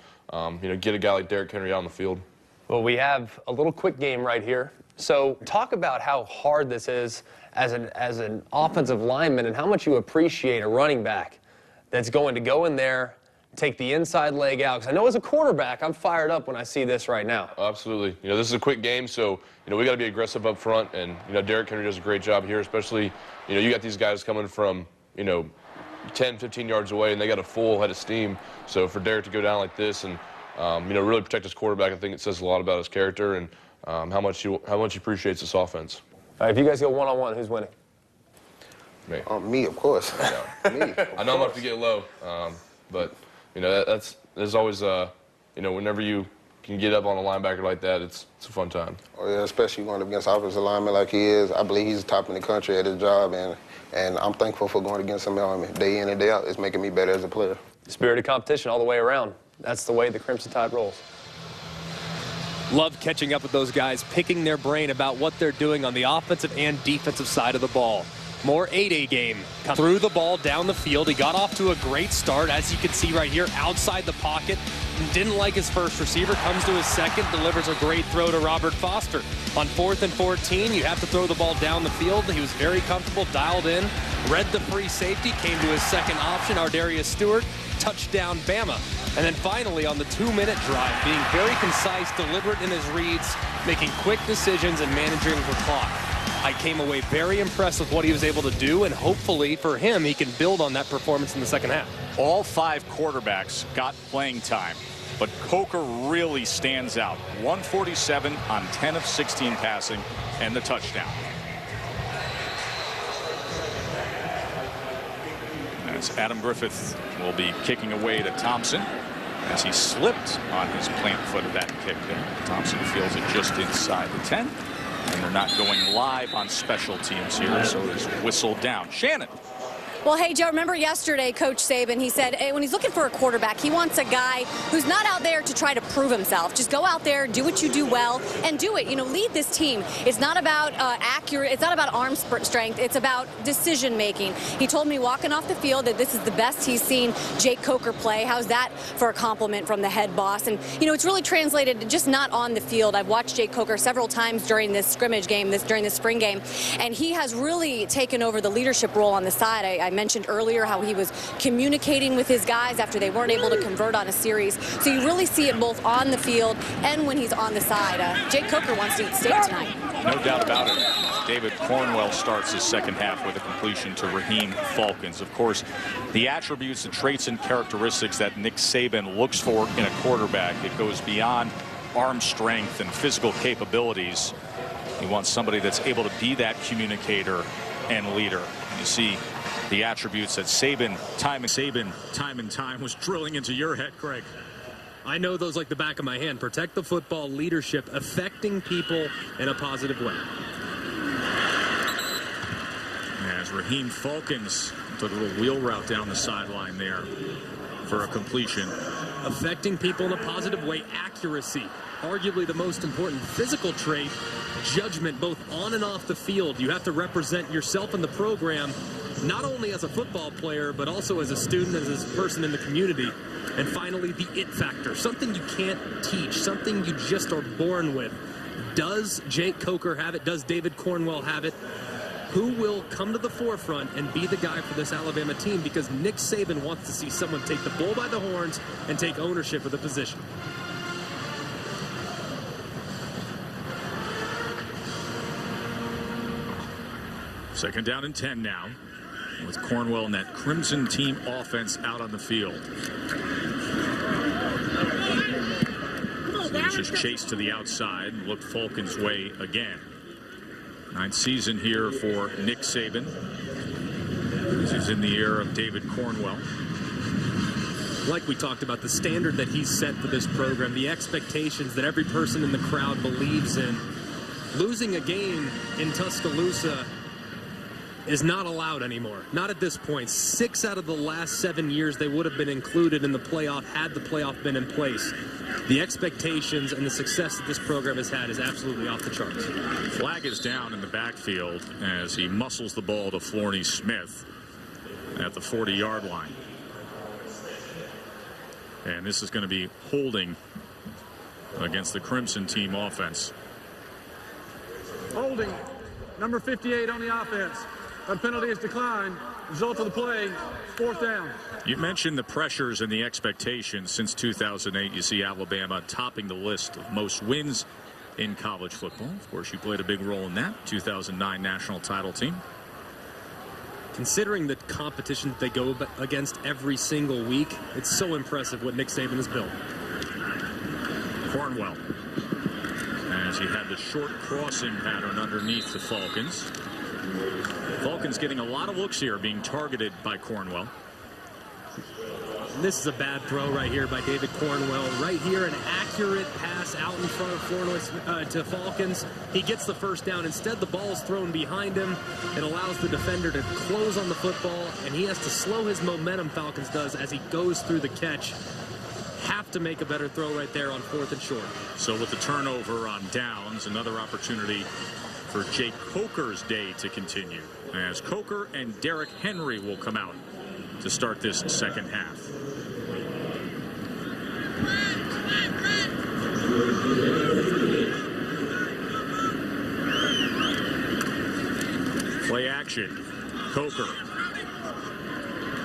get a guy like Derrick Henry out on the field. Well, we have a little quick game right here. So talk about how hard this is as an offensive lineman and how much you appreciate a running back that's going to go in there, take the inside leg out. Because I know as a quarterback, I'm fired up when I see this right now. Absolutely. This is a quick game, so, we got to be aggressive up front. And, Derrick Henry does a great job here, especially, you got these guys coming from, 10, 15 yards away, and they got a full head of steam. So for Derrick to go down like this and, really protect his quarterback, I think it says a lot about his character and how much he appreciates this offense. All right, if you guys go one-on-one, who's winning? Me. Me, of course. Me. I know I'm about to get low, but there's always whenever you can get up on a linebacker like that, it's a fun time. Oh yeah, especially going up against offensive lineman like he is. I believe he's the top in the country at his job, and I'm thankful for going against him day in and day out. It's making me better as a player. Spirit of competition all the way around. That's the way the Crimson Tide rolls. Love catching up with those guys, picking their brain about what they're doing on the offensive and defensive side of the ball. More 8A game. Threw the ball down the field. He got off to a great start, as you can see right here, outside the pocket. Didn't like his first receiver. Comes to his second, delivers a great throw to Robert Foster. On 4th and 14, you have to throw the ball down the field. He was very comfortable, dialed in, read the free safety, came to his second option, Ardarius Stewart, touchdown Bama. And then finally on the 2-minute drive, being very concise, deliberate in his reads, making quick decisions and managing the clock. I came away very impressed with what he was able to do, and hopefully for him, he can build on that performance in the second half. All 5 quarterbacks got playing time, but Coker really stands out. 147 on 10 of 16 passing and the touchdown. As Adam Griffith will be kicking away to Thompson as he slipped on his plant foot of that kick there. Thompson feels it just inside the 10. And they're not going live on special teams here, so it is whistled down. Shannon. Well, hey, Joe, remember yesterday, Coach Saban, he said, hey, when he's looking for a quarterback, he wants a guy who's not out there to try to prove himself. Just go out there, do what you do well, and do it. Lead this team. It's not about accurate. It's not about arm strength. It's about decision-making. He told me walking off the field that this is the best he's seen Jake Coker play. How's that for a compliment from the head boss? And, it's really translated to just not on the field. I've watched Jake Coker several times during this scrimmage game, during this spring game, and he has really taken over the leadership role on the side. I mentioned earlier how he was communicating with his guys after they weren't able to convert on a series. So you really see it both on the field and when he's on the side. Jake Coker wants to eat steak tonight. No doubt about it. David Cornwell starts his second half with a completion to Raheem Falcons. Of course, the attributes, the traits and characteristics that Nick Saban looks for in a quarterback, it goes beyond arm strength and physical capabilities. He wants somebody that's able to be that communicator and leader. You see the attributes that Saban time and time was drilling into your head, Craig. I know those like the back of my hand. Protect the football, leadership, affecting people in a positive way. As Raheem Falcons took a little wheel route down the sideline there for a completion. affecting people in a positive way, accuracy, arguably the most important physical trait, judgment, both on and off the field. You have to represent yourself in the program, not only as a football player, but also as a student, as a person in the community. And finally, the it factor, something you can't teach, something you just are born with. Does Jake Coker have it? Does David Cornwell have it? Who will come to the forefront and be the guy for this Alabama team? Because Nick Saban wants to see someone take the bull by the horns and take ownership of the position. Second down and 10 now, with Cornwell and that Crimson team offense out on the field. So he's just chased to the outside and looked Falcons' way again. 9th season here for Nick Saban. This is in the era of David Cornwell. Like we talked about, the standard that he's set for this program, the expectations that every person in the crowd believes in. Losing a game in Tuscaloosa is not allowed anymore. Not at this point. 6 out of the last 7 years they would have been included in the playoff had the playoff been in place. The expectations and the success that this program has had is absolutely off the charts. Flag is down in the backfield as he muscles the ball to Florney Smith at the 40-yard line. And this is going to be holding against the Crimson team offense. Holding, number 58 on the offense. That penalty is declined. Result of the play, 4th down. You mentioned the pressures and the expectations. Since 2008, you see Alabama topping the list of most wins in college football. Of course, you played a big role in that 2009 national title team. Considering the competition that they go against every single week, it's so impressive what Nick Saban has built. Cornwell, as he had the short crossing pattern underneath the Falcons. Falcons getting a lot of looks here, being targeted by Cornwell. This is a bad throw right here by David Cornwell. Right here, an accurate pass out in front of Florney to Falcons. He gets the first down. Instead, the ball is thrown behind him. It allows the defender to close on the football, and he has to slow his momentum, Falcons does, as he goes through the catch. Have to make a better throw right there on 4th and short. So with the turnover on downs, another opportunity for Jake Coker's day to continue, as Coker and Derrick Henry will come out to start this second half. Play action. Coker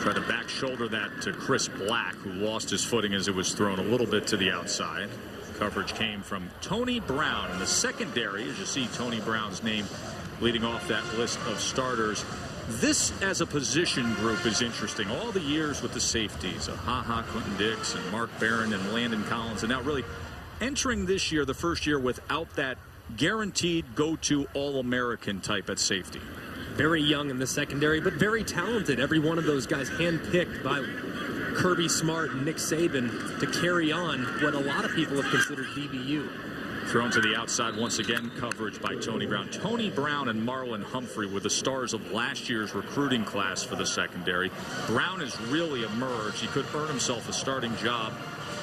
tried to back shoulder that to Chris Black, who lost his footing as it was thrown a little bit to the outside. Coverage came from Tony Brown in the secondary, as you see Tony Brown's name leading off that list of starters. This as a position group is interesting. All the years with the safeties, Clinton Dix and Mark Barron and Landon Collins, and now really entering this year, the first year without that guaranteed go-to All-American type at safety. Very young in the secondary, but very talented. Every one of those guys handpicked by Kirby Smart and Nick Saban to carry on what a lot of people have considered DBU. Thrown to the outside once again, coverage by Tony Brown. Tony Brown and Marlon Humphrey were the stars of last year's recruiting class for the secondary. Brown has really emerged. He could earn himself a starting job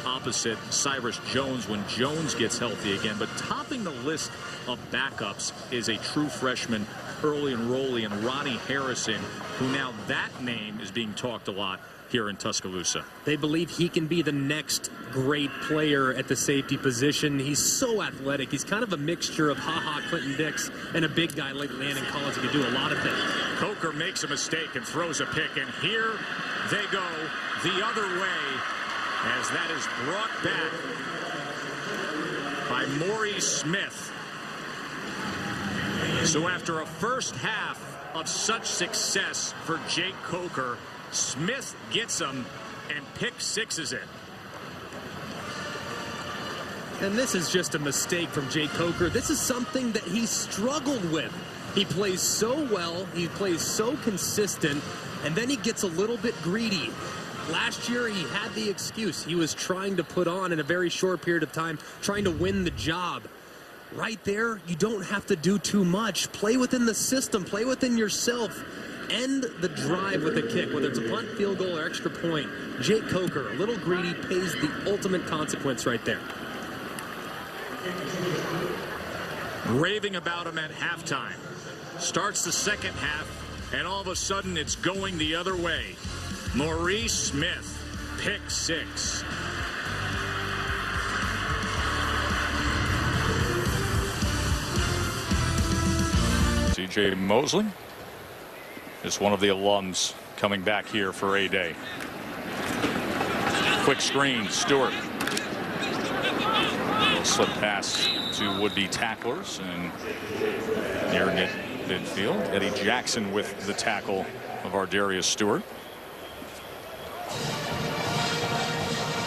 opposite Cyrus Jones when Jones gets healthy again. But topping the list of backups is a true freshman, early enrollee, and Ronnie Harrison, who now that name is being talked a lot here in Tuscaloosa. They believe he can be the next great player at the safety position. He's so athletic. He's kind of a mixture of Clinton Dix and a big guy like Landon Collins who can do a lot of things. Coker makes a mistake and throws a pick, and here they go the other way as that is brought back by Maurice Smith. So after a first half of such success for Jake Coker, Smith gets him and pick sixes it. And this is just a mistake from Jake Coker. This is something that he struggled with. He plays so well, he plays so consistent, and then he gets a little bit greedy. Last year, he had the excuse. He was trying to put on in a very short period of time, trying to win the job. Right there, you don't have to do too much. Play within the system. Play within yourself. end the drive with a kick, whether it's a punt, field goal, or extra point. Jake Coker, a little greedy, pays the ultimate consequence right there. Raving about him at halftime. Starts the second half, and all of a sudden it's going the other way. Maurice Smith, pick 6. C.J. Mosley, just one of the alums coming back here for A-Day. Quick screen, Stewart. A little slip pass to would-be tacklers, and near midfield, Eddie Jackson with the tackle of Ardarius Stewart.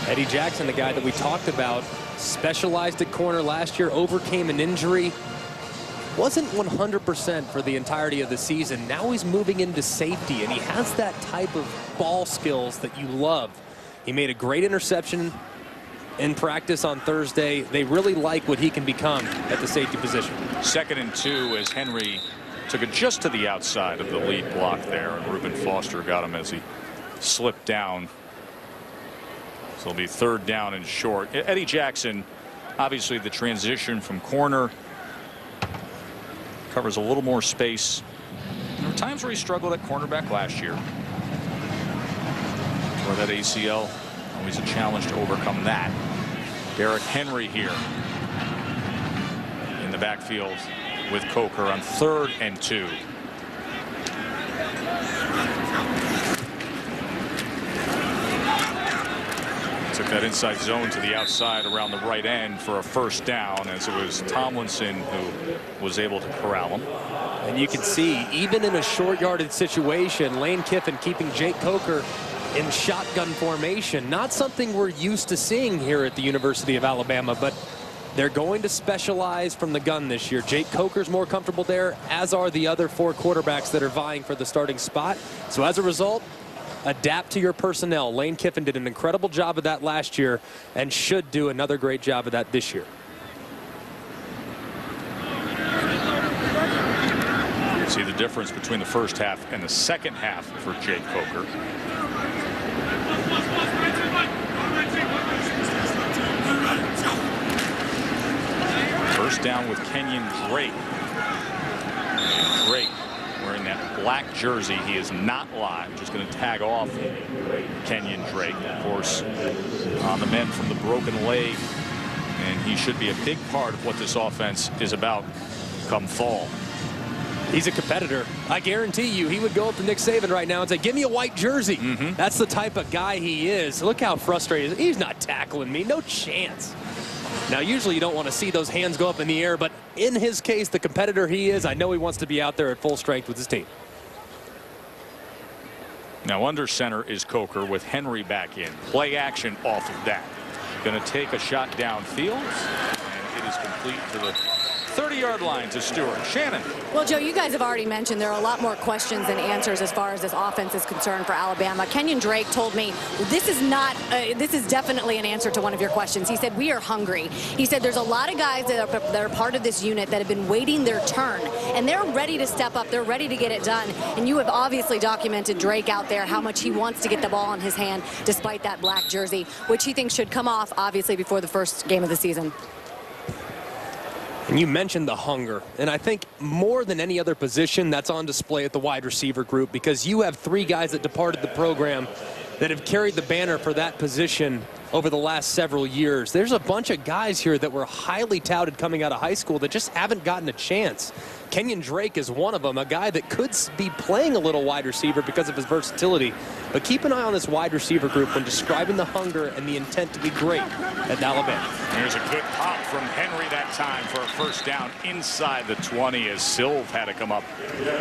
Eddie Jackson, the guy that we talked about, specialized at corner last year, overcame an injury. Wasn't 100% for the entirety of the season. Now he's moving into safety, and he has that type of ball skills that you love. He made a great interception in practice on Thursday. They really like what he can become at the safety position. 2nd and 2 as Henry took it just to the outside of the lead block there, and Reuben Foster got him as he slipped down. So it'll be 3rd down and short. Eddie Jackson, obviously the transition from corner, covers a little more space. There were times where he struggled at cornerback last year. For that ACL, always a challenge to overcome that. Derrick Henry here in the backfield with Coker on 3rd and 2. Took that inside zone to the outside around the right end for a 1st down, as it was Tomlinson who was able to corral him. And you can see, even in a short yardage situation, Lane Kiffin keeping Jake Coker in shotgun formation. Not something we're used to seeing here at the University of Alabama, but they're going to specialize from the gun this year. Jake Coker's more comfortable there, as are the other 4 quarterbacks that are vying for the starting spot. So as a result, adapt to your personnel. Lane Kiffin did an incredible job of that last year and should do another great job of that this year. See the difference between the first half and the second half for Jake Coker. First down with Kenyon Drake. Drake wearing that black jersey. He is not live. Just going to tag off Kenyon Drake, of course, on the men from the broken leg. And he should be a big part of what this offense is about come fall. He's a competitor. I guarantee you he would go up to Nick Saban right now and say, give me a white jersey. That's the type of guy he is. Look how frustrated. He's not tackling me. No chance. Now, usually you don't want to see those hands go up in the air, but in his case, the competitor he is, I know he wants to be out there at full strength with his team. Now under center is Coker with Henry back in. Play action off of that. Going to take a shot downfield, and it is complete to the 30-yard line to Stewart. Shannon. Well, Joe, you guys have already mentioned there are a lot more questions than answers as far as this offense is concerned for Alabama. Kenyon Drake told me this is definitely an answer to one of your questions. He said, we are hungry. He said there's a lot of guys that are part of this unit that have been waiting their turn, and they're ready to step up. They're ready to get it done. And you have obviously documented Drake out there, how much he wants to get the ball in his hand despite that black jersey, which he thinks should come off, obviously, before the first game of the season. And you mentioned the hunger, and I think more than any other position that's on display at the wide receiver group, because you have 3 guys that departed the program that have carried the banner for that position over the last several years. There's a bunch of guys here that were highly touted coming out of high school that just haven't gotten a chance. Kenyon Drake is one of them, a guy that could be playing a little wide receiver because of his versatility. But keep an eye on this wide receiver group when describing the hunger and the intent to be great at Alabama. Here's a good pop from Henry that time for a first down inside the 20 as Silv had to come up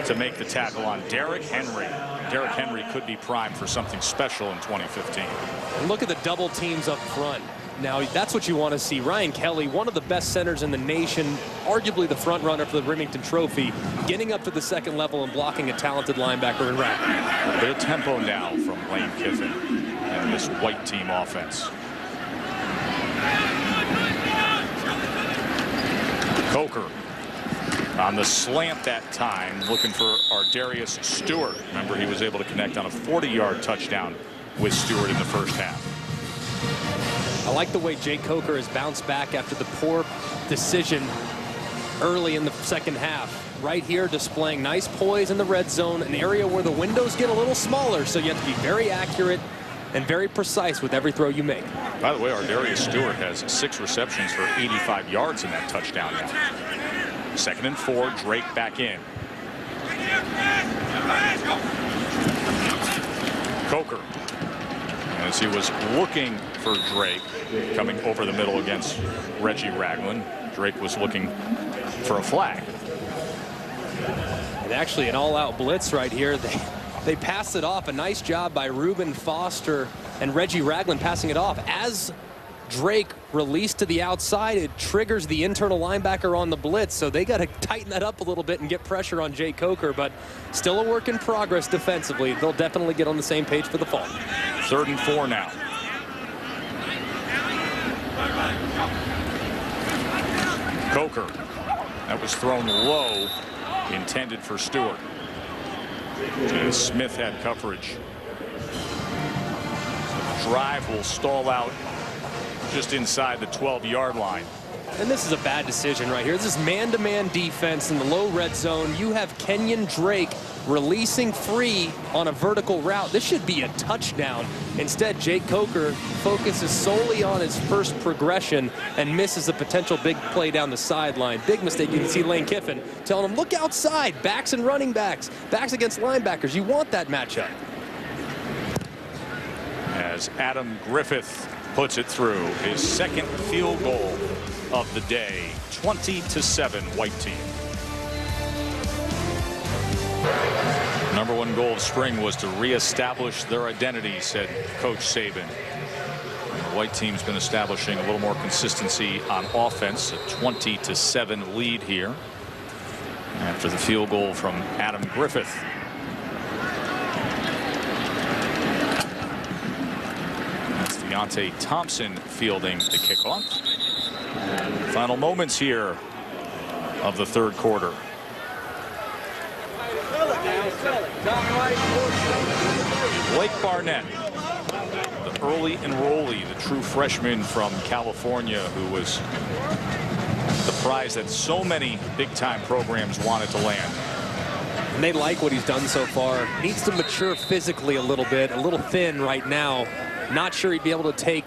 to make the tackle on Derrick Henry. Derrick Henry could be primed for something special in 2015. And look at the double teams up front. Now, that's what you want to see. Ryan Kelly, one of the best centers in the nation, arguably the front runner for the Remington Trophy, getting up to the second level and blocking a talented linebacker in Rack. A bit of tempo now from Lane Kiffin and this white team offense. Coker On the slant that time, looking for Ardarius Stewart. Remember, he was able to connect on a 40-yard touchdown with Stewart in the first half. I like the way Jake Coker has bounced back after the poor decision early in the second half. Right here displaying nice poise in the red zone, an area where the windows get a little smaller, so you have to be very accurate and very precise with every throw you make. By the way, Ardarius Stewart has 6 receptions for 85 yards in that touchdown now. 2nd and 4, Drake back in. Coker, as he was looking for Drake, coming over the middle against Reggie Ragland. Drake was looking for a flag. And actually an all-out blitz right here. They passed it off. A nice job by Reuben Foster and Reggie Ragland passing it off. As Drake released to the outside, it triggers the internal linebacker on the blitz, so they got to tighten that up a little bit and get pressure on Jake Coker, but still a work in progress defensively. They'll definitely get on the same page for the fall. 3rd and 4 now. Coker, that was thrown low, intended for Stewart. And Smith had coverage. Drive will stall out just inside the 12-yard line. And this is a bad decision right here. This is man-to-man defense in the low red zone. You have Kenyon Drake releasing free on a vertical route. This should be a touchdown. Instead, Jake Coker focuses solely on his first progression and misses a potential big play down the sideline. Big mistake. You can see Lane Kiffin telling him, look outside. Backs and running backs. Backs against linebackers. You want that matchup. As Adam Griffith puts it through, his 2nd field goal of the day. 20-7 white team. Number 1 goal of spring was to reestablish their identity, said Coach Saban. The white team's been establishing a little more consistency on offense. A 20-7 lead here after the field goal from Adam Griffith. Deontay Thompson fielding the kickoff. Final moments here of the 3rd quarter. Blake Barnett, the early enrollee, the true freshman from California, who was the prize that so many big-time programs wanted to land. And they like what he's done so far. Needs to mature physically a little bit, a little thin right now. Not sure he'd be able to take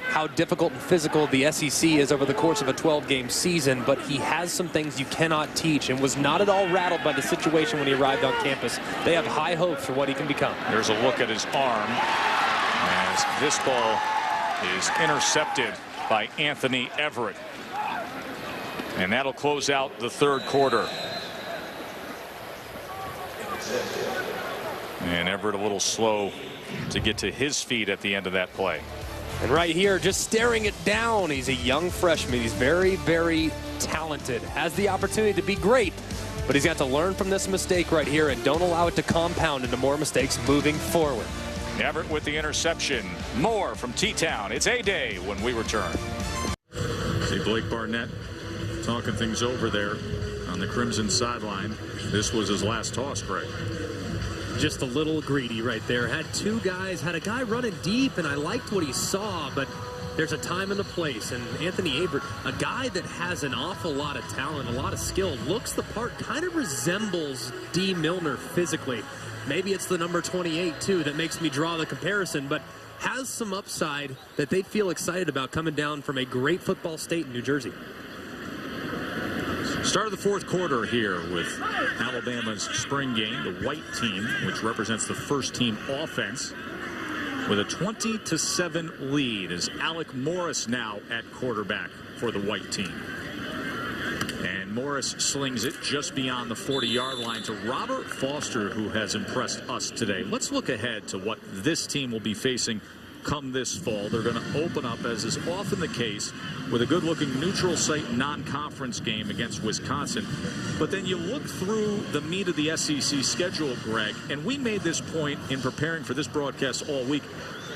how difficult and physical the SEC is over the course of a 12-game season, but he has some things you cannot teach and was not at all rattled by the situation when he arrived on campus. They have high hopes for what he can become. There's a look at his arm as this ball is intercepted by Anthony Everett. And that'll close out the 3rd quarter. And Everett a little slow to get to his feet at the end of that play. And right here, just staring it down, he's a young freshman. He's very, very talented. Has the opportunity to be great, but he's got to learn from this mistake right here and don't allow it to compound into more mistakes moving forward. Everett with the interception. More from T-Town. It's A-Day when we return. See Blake Barnett talking things over there on the Crimson sideline. This was his last toss, Greg. Just a little greedy right there. Had 2 guys, had a guy running deep, and I liked what he saw, but there's a time and a place. And Anthony Everett, a guy that has an awful lot of talent, a lot of skill, looks the part, kind of resembles D. Milner physically. Maybe it's the number 28, too, that makes me draw the comparison, but has some upside that they feel excited about coming down from a great football state in New Jersey. Start of the 4th quarter here with Alabama's spring game, the white team, which represents the first team offense, with a 20-7 lead as Alec Morris now at quarterback for the white team. And Morris slings it just beyond the 40-yard line to Robert Foster, who has impressed us today. Let's look ahead to what this team will be facing come this fall. They're going to open up, as is often the case, with a good-looking neutral site non-conference game against Wisconsin. But then you look through the meat of the SEC schedule, Greg, and we made this point in preparing for this broadcast all week.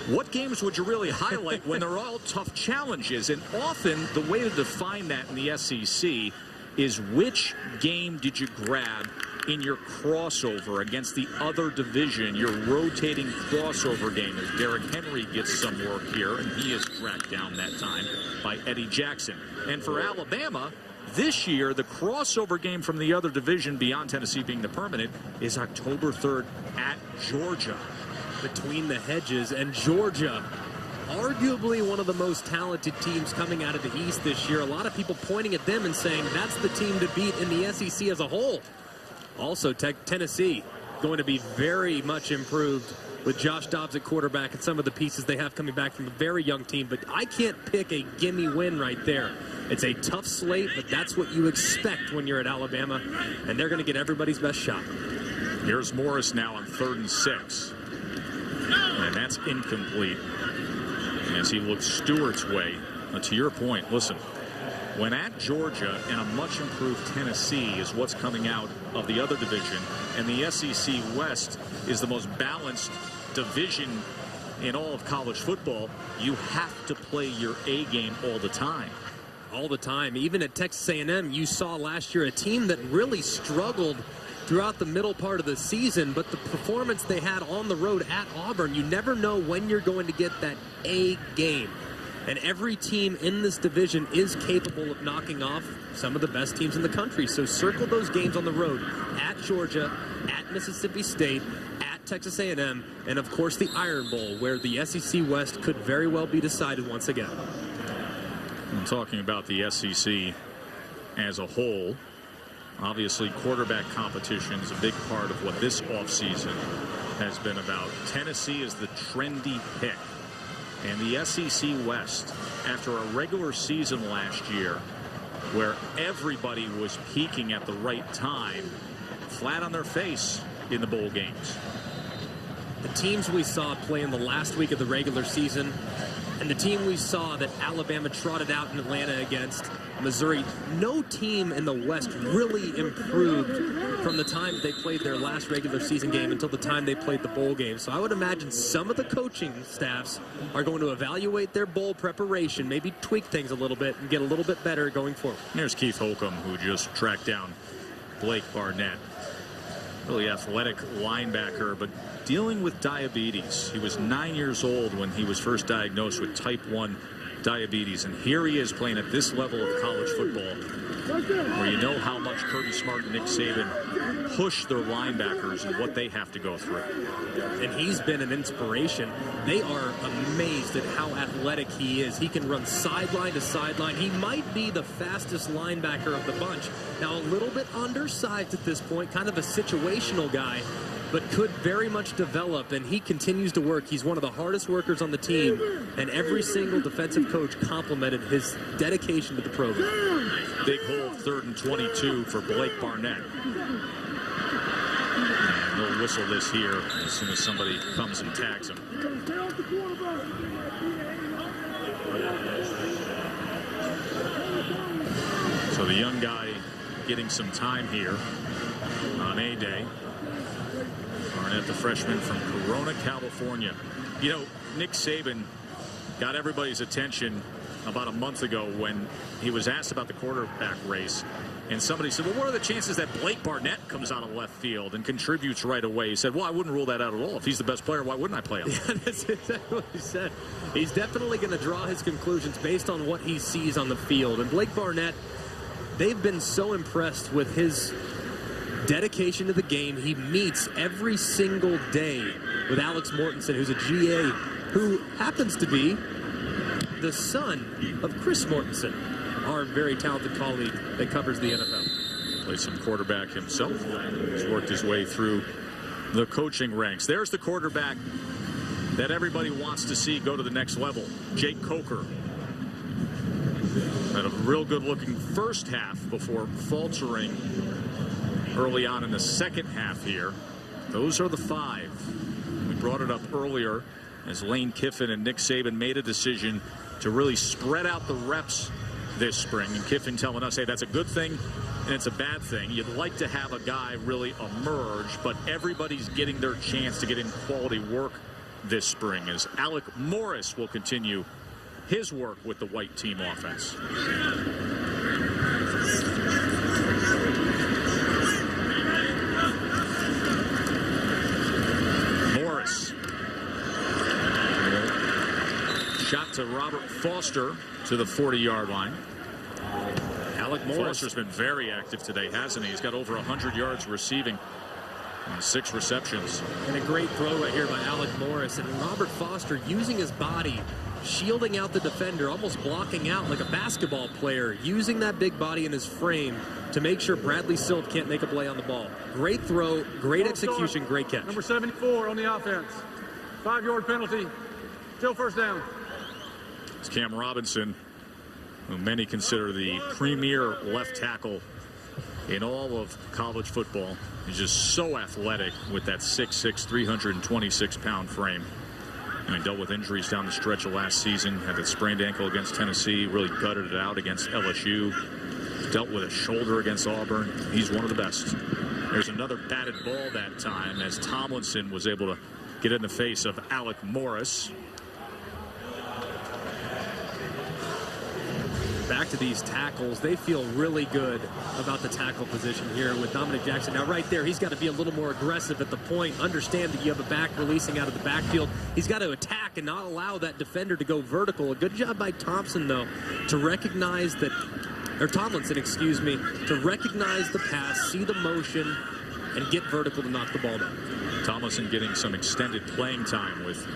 What games would you really highlight when they're all tough challenges? And often the way to define that in the SEC is which game did you grab in your crossover against the other division, your rotating crossover game, as Derrick Henry gets some work here, and he is tracked down that time by Eddie Jackson. And for Alabama, this year, the crossover game from the other division, beyond Tennessee being the permanent, is October 3rd at Georgia. Between the hedges and Georgia, arguably one of the most talented teams coming out of the East this year. A lot of people pointing at them and saying that's the team to beat in the SEC as a whole. Also, Tennessee going to be very much improved with Josh Dobbs at quarterback and some of the pieces they have coming back from a very young team. But I can't pick a gimme win right there. It's a tough slate, but that's what you expect when you're at Alabama, and they're going to get everybody's best shot. Here's Morris now on 3rd and 6. And that's incomplete as he looks Stewart's way. To your point, listen, when at Georgia and a much improved Tennessee is what's coming out of the other division, and the SEC West is the most balanced division in all of college football, you have to play your A game all the time. All the time. Even at Texas A&M, you saw last year a team that really struggled throughout the middle part of the season, but the performance they had on the road at Auburn, you never know when you're going to get that A game. And every team in this division is capable of knocking off some of the best teams in the country. So circle those games on the road at Georgia, at Mississippi State, at Texas A&M, and of course the Iron Bowl, where the SEC West could very well be decided once again. I'm talking about the SEC as a whole. Obviously, quarterback competition is a big part of what this offseason has been about. Tennessee is the trendy pick. And the SEC West, after a regular season last year where everybody was peaking at the right time, flat on their face in the bowl games. The teams we saw play in the last week of the regular season and the team we saw that Alabama trotted out in Atlanta against Missouri, no team in the West really improved from the time they played their last regular season game until the time they played the bowl game. So I would imagine some of the coaching staffs are going to evaluate their bowl preparation, maybe tweak things a little bit and get a little bit better going forward. There's Keith Holcomb, who just tracked down Blake Barnett. Really athletic linebacker, but dealing with diabetes. He was 9 years old when he was first diagnosed with type 1 diabetes, and here he is playing at this level of college football, where you know how much Kirby Smart and Nick Saban push their linebackers and what they have to go through. And he's been an inspiration. They are amazed at how athletic he is. He can run sideline to sideline. He might be the fastest linebacker of the bunch. Now, a little bit undersized at this point, kind of a situational guy, but could very much develop, and he continues to work. He's one of the hardest workers on the team, and every single defensive coach complimented his dedication to the program. Big hole, 3rd and 22 for Blake Barnett. And they'll whistle this here as soon as somebody comes and tags him. So the young guy getting some time here on A-Day. Barnett, the freshman from Corona, California. You know, Nick Saban got everybody's attention about a month ago when he was asked about the quarterback race. And somebody said, well, what are the chances that Blake Barnett comes out of left field and contributes right away? He said, well, I wouldn't rule that out at all. If he's the best player, why wouldn't I play him? Yeah, that's exactly what he said. He's definitely going to draw his conclusions based on what he sees on the field. And Blake Barnett, they've been so impressed with his dedication to the game. He meets every single day with Alex Mortensen, who's a GA, who happens to be the son of Chris Mortensen, our very talented colleague that covers the NFL. Played some quarterback himself. He's worked his way through the coaching ranks. There's the quarterback that everybody wants to see go to the next level, Jake Coker. Had a real good-looking first half before faltering early on in the second half here. Those are the 5. We brought it up earlier as Lane Kiffin and Nick Saban made a decision to really spread out the reps this spring. And Kiffin telling us, hey, that's a good thing and it's a bad thing. You'd like to have a guy really emerge, but everybody's getting their chance to get in quality work this spring as Alec Morris will continue his work with the white team offense. shot to Robert Foster to the 40-yard line. Alec Morris Foster's been very active today, hasn't he? He's got over 100 yards receiving on 6 receptions. And a great throw right here by Alec Morris. And Robert Foster using his body, shielding out the defender, almost blocking out like a basketball player, using that big body in his frame to make sure Bradley Silt can't make a play on the ball. Great throw, great execution, great catch. Number 74 on the offense. 5-yard penalty. Still first down. It's Cam Robinson, who many consider the premier left tackle in all of college football. He's just so athletic with that 6'6", 326-pound frame. And he dealt with injuries down the stretch of last season. Had that sprained ankle against Tennessee. Really gutted it out against LSU. Dealt with a shoulder against Auburn. He's one of the best. There's another batted ball that time as Tomlinson was able to get in the face of Alec Morris. Back to these tackles. They feel really good about the tackle position here with Dominic Jackson. Now right there, he's got to be a little more aggressive at the point. Understand that you have a back releasing out of the backfield. He's got to attack and not allow that defender to go vertical. A good job by Thompson, though, to recognize that, or Tomlinson, excuse me, to recognize the pass, see the motion, and get vertical to knock the ball down. Tomlinson getting some extended playing time with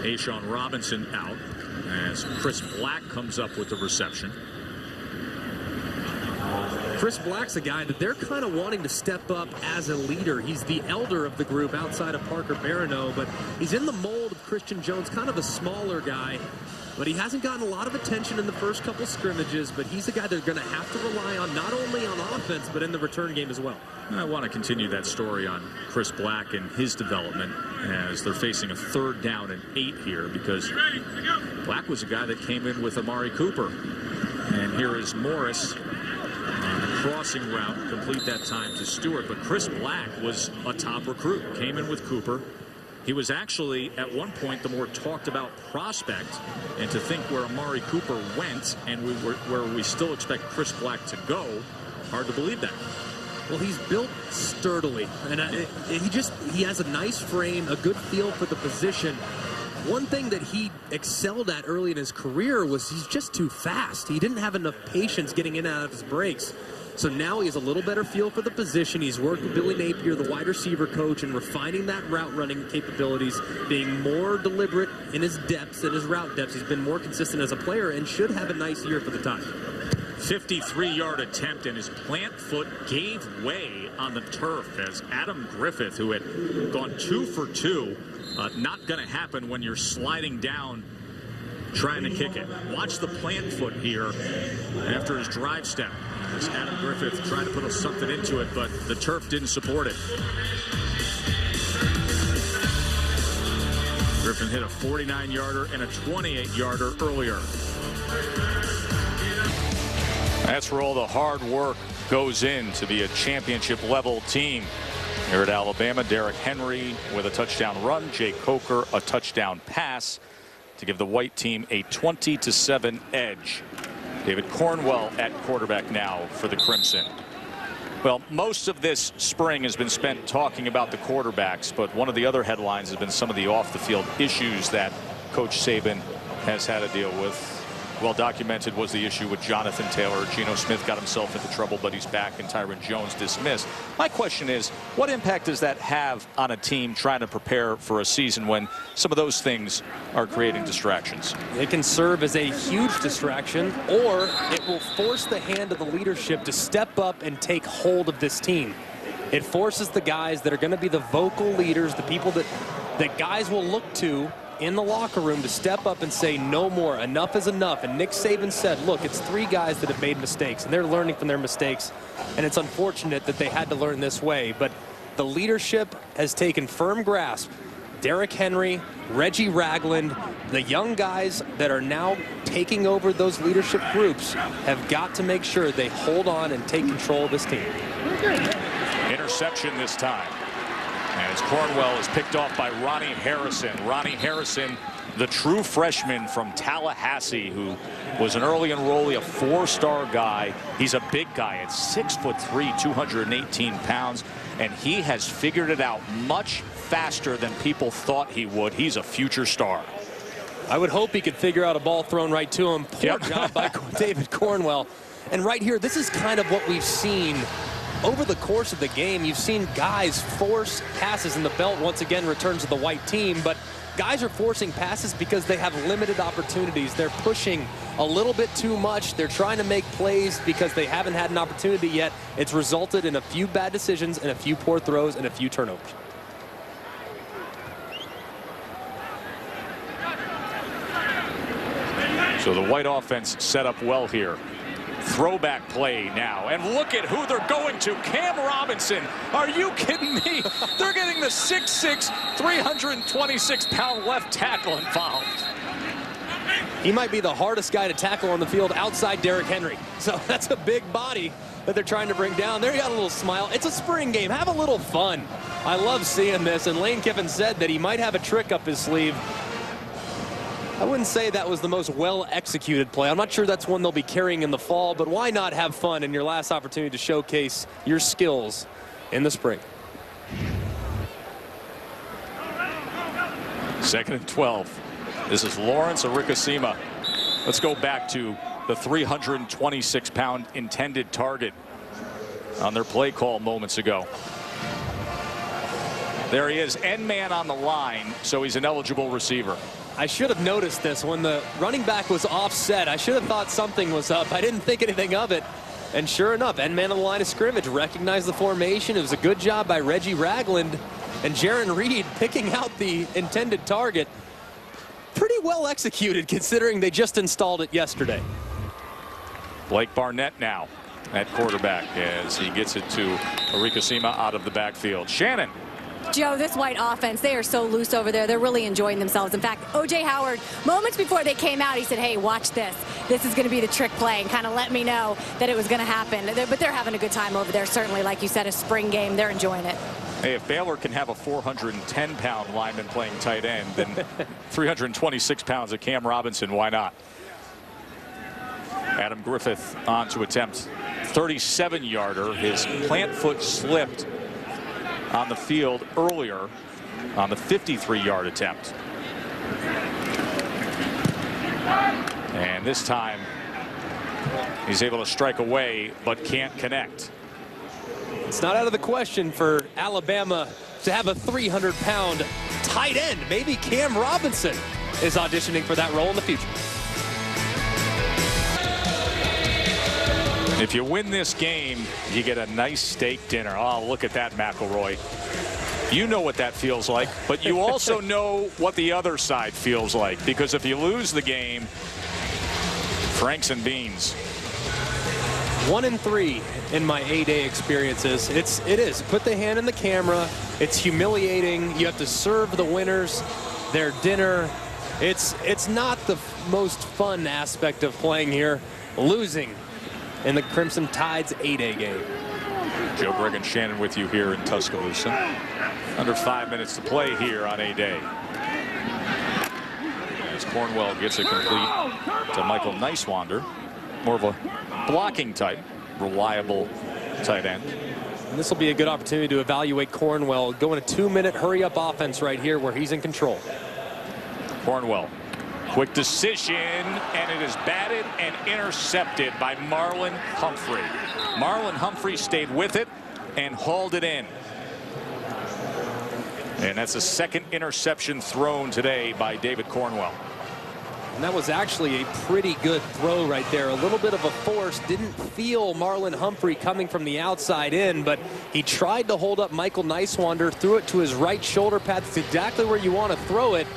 Ashawn Robinson out, as Chris Black comes up with the reception. Chris Black's a guy that they're kind of wanting to step up as a leader. He's the elder of the group outside of Parker Barano, but he's in the mold of Christian Jones, kind of a smaller guy. But he hasn't gotten a lot of attention in the first couple scrimmages, but he's the guy they're going to have to rely on, not only on offense, but in the return game as well. I want to continue that story on Chris Black and his development as they're facing a 3rd down and 8 here, because Black was a guy that came in with Amari Cooper. And here is Morris on the crossing route, complete that time to Stewart. But Chris Black was a top recruit, came in with Cooper. He was actually, at one point, the more talked about prospect. And to think where Amari Cooper went and where we still expect Chris Black to go, hard to believe that. Well, he's built sturdily, and he has a nice frame, a good feel for the position. One thing that he excelled at early in his career was he's just too fast. He didn't have enough patience getting in and out of his breaks. So now he has a little better feel for the position. He's worked with Billy Napier, the wide receiver coach, and refining that route running capabilities, being more deliberate in his depths and his route depths. He's been more consistent as a player and should have a nice year for the Tide. 53-yard attempt, and his plant foot gave way on the turf as Adam Griffith, who had gone 2 for 2, not going to happen when you're sliding down trying to kick it. Watch the plant foot here after his drive step. As Adam Griffith tried to put something into it, but the turf didn't support it. Griffin hit a 49-yarder and a 28-yarder earlier. That's where all the hard work goes in to be a championship-level team. Here at Alabama, Derrick Henry with a touchdown run, Jay Coker a touchdown pass to give the white team a 20-7 edge. David Cornwell at quarterback now for the Crimson. Well, most of this spring has been spent talking about the quarterbacks, but one of the other headlines has been some of the off-the-field issues that Coach Saban has had to deal with. Well documented was the issue with Jonathan Taylor. Geno Smith got himself into trouble, but he's back, and Tyron Jones dismissed. My question is, what impact does that have on a team trying to prepare for a season when some of those things are creating distractions? It can serve as a huge distraction, or it will force the hand of the leadership to step up and take hold of this team. It forces the guys that are going to be the vocal leaders, the people that guys will look to in the locker room to step up and say no more, enough is enough. And Nick Saban said, look, it's 3 guys that have made mistakes, and they're learning from their mistakes, and it's unfortunate that they had to learn this way, but the leadership has taken firm grasp. Derrick Henry, Reggie Ragland, the young guys that are now taking over those leadership groups have got to make sure they hold on and take control of this team. Interception this time. As Cornwell is picked off by Ronnie Harrison. Ronnie Harrison, the true freshman from Tallahassee, who was an early enrollee, a 4-star guy. He's a big guy at 6'3", 218 pounds, and he has figured it out much faster than people thought he would. He's a future star. I would hope he could figure out a ball thrown right to him. Poor job by David Cornwell. And right here, this is kind of what we've seen over the course of the game. You've seen guys force passes, and the belt once again returns to the white team, but guys are forcing passes because they have limited opportunities. They're pushing a little bit too much. They're trying to make plays because they haven't had an opportunity yet. It's resulted in a few bad decisions and a few poor throws and a few turnovers. So the white offense set up well here. Throwback play now, and look at who they're going to. Cam Robinson. Are you kidding me? They're getting the 6'6", 326-pound left tackle involved. He might be the hardest guy to tackle on the field outside Derrick Henry. So that's a big body that they're trying to bring down. There you got a little smile. It's a spring game. Have a little fun. I love seeing this, and Lane Kiffin said that he might have a trick up his sleeve. I wouldn't say that was the most well-executed play. I'm not sure that's one they'll be carrying in the fall, but why not have fun in your last opportunity to showcase your skills in the spring? 2nd and 12. This is Lawrence Arikasima. Let's go back to the 326-pound intended target on their play call moments ago. There he is, end man on the line, so he's an eligible receiver. I should have noticed this when the running back was offset. I should have thought something was up. I didn't think anything of it. And sure enough, end man on the line of scrimmage, recognized the formation. It was a good job by Reggie Ragland and Jaron Reed picking out the intended target. Pretty well executed considering they just installed it yesterday. Blake Barnett now at quarterback as he gets it to Arikasima out of the backfield. Shannon. Joe, this white offense, they are so loose over there. They're really enjoying themselves. In fact, O.J. Howard, moments before they came out, he said, hey, watch this. This is going to be the trick play, and kind of let me know that it was going to happen. But they're having a good time over there. Certainly, like you said, a spring game. They're enjoying it. Hey, if Baylor can have a 410-pound lineman playing tight end, then 326 pounds of Cam Robinson, why not? Adam Griffith on to attempt 37-yarder. His plant foot slipped on the field earlier on the 53-yard attempt. And this time he's able to strike away but can't connect. It's not out of the question for Alabama to have a 300-pound tight end. Maybe Cam Robinson is auditioning for that role in the future. If you win this game, you get a nice steak dinner. Oh, look at that, McElroy. You know what that feels like, but you also know what the other side feels like, because if you lose the game, Franks and beans. 1-3 in my A-Day experiences. It is. Put the hand in the camera. It's humiliating. You have to serve the winners their dinner. It's not the most fun aspect of playing here. Losing in the Crimson Tide's A-Day game. Joe Greg and Shannon with you here in Tuscaloosa. Under 5 minutes to play here on A-Day. As Cornwell gets it complete to Michael Nicewander. More of a blocking type, reliable tight end. And this will be a good opportunity to evaluate Cornwell. Going a 2-minute hurry-up offense right here where he's in control. Cornwell. Quick decision, and it is batted and intercepted by Marlon Humphrey. Marlon Humphrey stayed with it and hauled it in. And that's the second interception thrown today by David Cornwell. And that was actually a pretty good throw right there. A little bit of a force. Didn't feel Marlon Humphrey coming from the outside in, but he tried to hold up Michael Nicewander, threw it to his right shoulder pad. That's exactly where you want to throw it.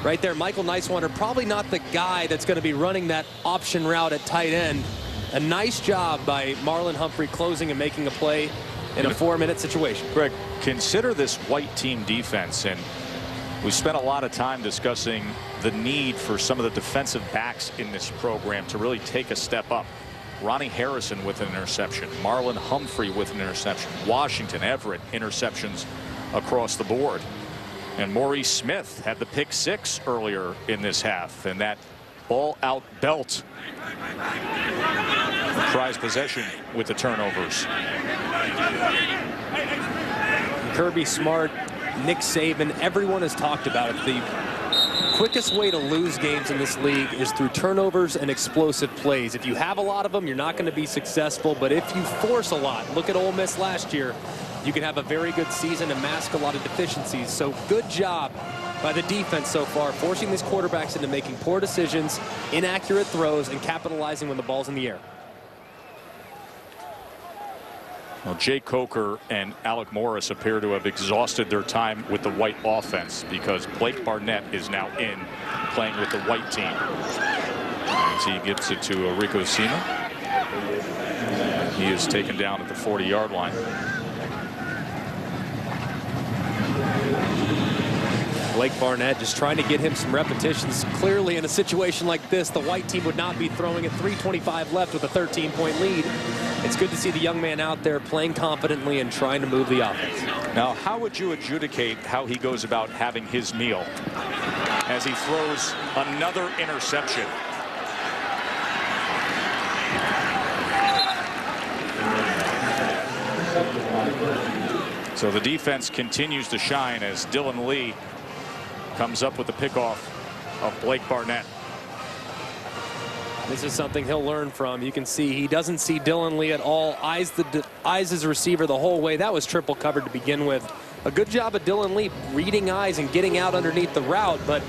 Right there, Michael Nicewander, probably not the guy that's going to be running that option route at tight end. A nice job by Marlon Humphrey closing and making a play in a 4-minute situation. Greg, consider this white team defense, and we spent a lot of time discussing the need for some of the defensive backs in this program to really take a step up. Ronnie Harrison with an interception, Marlon Humphrey with an interception, Washington, Everett, interceptions across the board. And Maurice Smith had the pick 6 earlier in this half, and that ball out belt tries possession with the turnovers. Kirby Smart, Nick Saban, everyone has talked about it. The quickest way to lose games in this league is through turnovers and explosive plays. If you have a lot of them, you're not going to be successful. But if you force a lot, look at Ole Miss last year, you can have a very good season and mask a lot of deficiencies. So good job by the defense so far, forcing these quarterbacks into making poor decisions, inaccurate throws, and capitalizing when the ball's in the air. Well, Jay Coker and Alec Morris appear to have exhausted their time with the white offense because Blake Barnett is now in playing with the white team. As he gives it to Rico Sima. He is taken down at the 40-yard line. Blake Barnett just trying to get him some repetitions. Clearly, in a situation like this, the white team would not be throwing at 3:25 left with a 13-point lead. It's good to see the young man out there playing confidently and trying to move the offense. Now, how would you adjudicate how he goes about having his meal as he throws another interception? So the defense continues to shine as Dylan Lee comes up with the pickoff of Blake Barnett. This is something he'll learn from. You can see he doesn't see Dylan Lee at all. Eyes his receiver the whole way. That was triple covered to begin with. A good job of Dylan Lee reading eyes and getting out underneath the route, but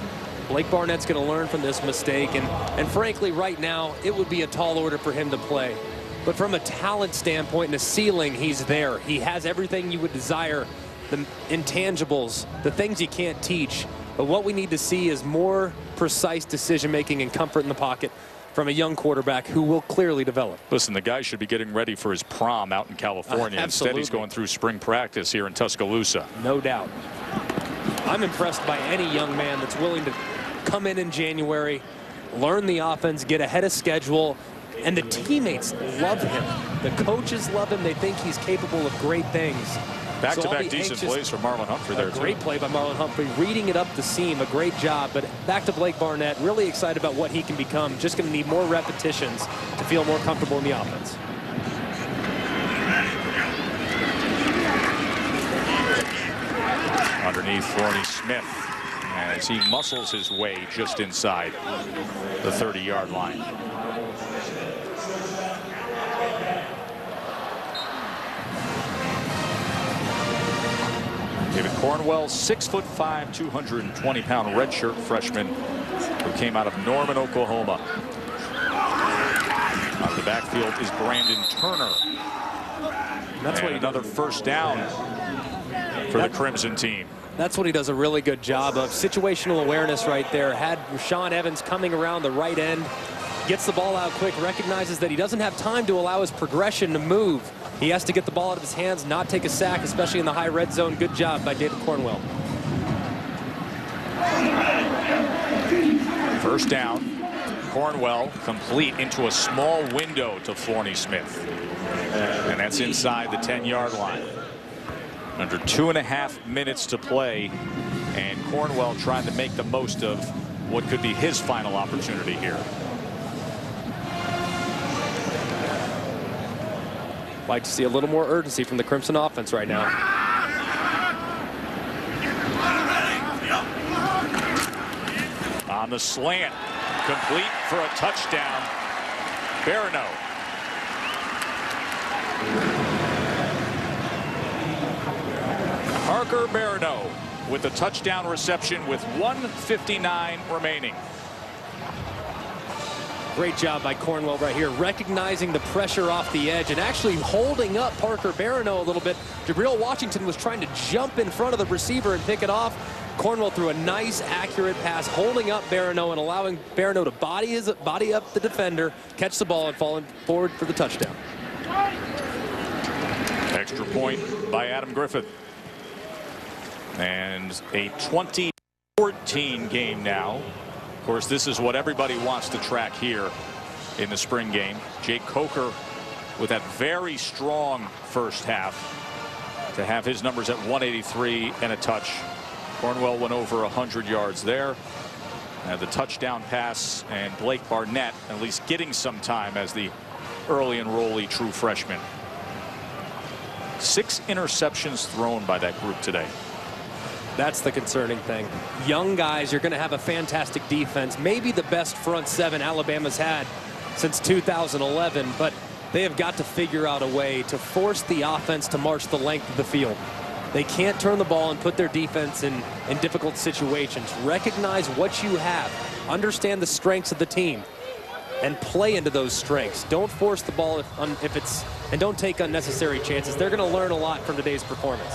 Blake Barnett's going to learn from this mistake. And frankly, right now, it would be a tall order for him to play. But from a talent standpoint and a ceiling, he's there. He has everything you would desire, the intangibles, the things you can't teach. But what we need to see is more precise decision-making and comfort in the pocket from a young quarterback who will clearly develop. Listen, the guy should be getting ready for his prom out in California. Instead, he's going through spring practice here in Tuscaloosa. No doubt. I'm impressed by any young man that's willing to come in January, learn the offense, get ahead of schedule, and the teammates love him. The coaches love him. They think he's capable of great things. Back-to-back decent plays from Marlon Humphrey there, too. Great play by Marlon Humphrey, reading it up the seam. A great job. But back to Blake Barnett, really excited about what he can become. Just going to need more repetitions to feel more comfortable in the offense. Underneath Forney Smith as he muscles his way just inside the 30-yard line. David Cornwell, 6'5", 220-pound redshirt freshman who came out of Norman, Oklahoma. Out of the backfield is Brandon Turner. That's what another first down for the Crimson team. That's what he does a really good job of. Situational awareness right there. Had Rashaan Evans coming around the right end. Gets the ball out quick, recognizes that he doesn't have time to allow his progression to move. He has to get the ball out of his hands, not take a sack, especially in the high red zone. Good job by David Cornwell. First down. Cornwell complete into a small window to Forney Smith. And that's inside the 10-yard line. Under 2.5 minutes to play. And Cornwell trying to make the most of what could be his final opportunity here. Like to see a little more urgency from the Crimson offense right now. On the slant, complete for a touchdown. Barano. Parker Barano with the touchdown reception with 1:59 remaining. Great job by Cornwell right here, recognizing the pressure off the edge and actually holding up Parker Barano a little bit. Jabril Washington was trying to jump in front of the receiver and pick it off. Cornwell threw a nice, accurate pass, holding up Barano and allowing Barano to body up the defender, catch the ball, and fall forward for the touchdown. Extra point by Adam Griffith. And a 2014 game now. Of course, this is what everybody wants to track here in the spring game. Jake Coker with that very strong first half to have his numbers at 183 and a touch. Cornwell went over 100 yards there. And the touchdown pass, and Blake Barnett at least getting some time as the early enrollee true freshman. 6 interceptions thrown by that group today. That's the concerning thing. Young guys, you're going to have a fantastic defense, maybe the best front seven Alabama's had since 2011, but they have got to figure out a way to force the offense to march the length of the field. They can't turn the ball and put their defense in difficult situations. Recognize what you have. Understand the strengths of the team and play into those strengths. Don't force the ball and don't take unnecessary chances. They're going to learn a lot from today's performance.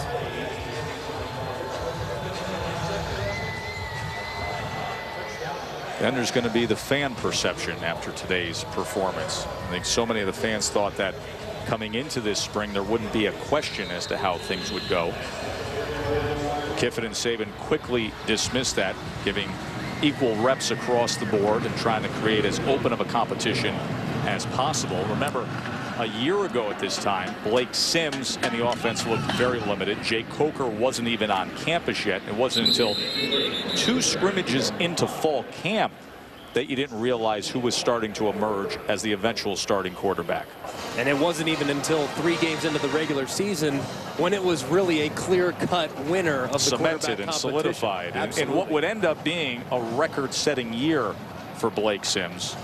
Then there's going to be the fan perception after today's performance. I think so many of the fans thought that coming into this spring there wouldn't be a question as to how things would go. Kiffin and Saban quickly dismissed that, giving equal reps across the board and trying to create as open of a competition as possible. Remember, a year ago at this time, Blake Sims and the offense looked very limited. Jay Coker wasn't even on campus yet. It wasn't until 2 scrimmages into fall camp that you didn't realize who was starting to emerge as the eventual starting quarterback. And it wasn't even until 3 games into the regular season when it was really a clear-cut winner of the cemented and solidified in what would end up being a record-setting year for Blake Sims.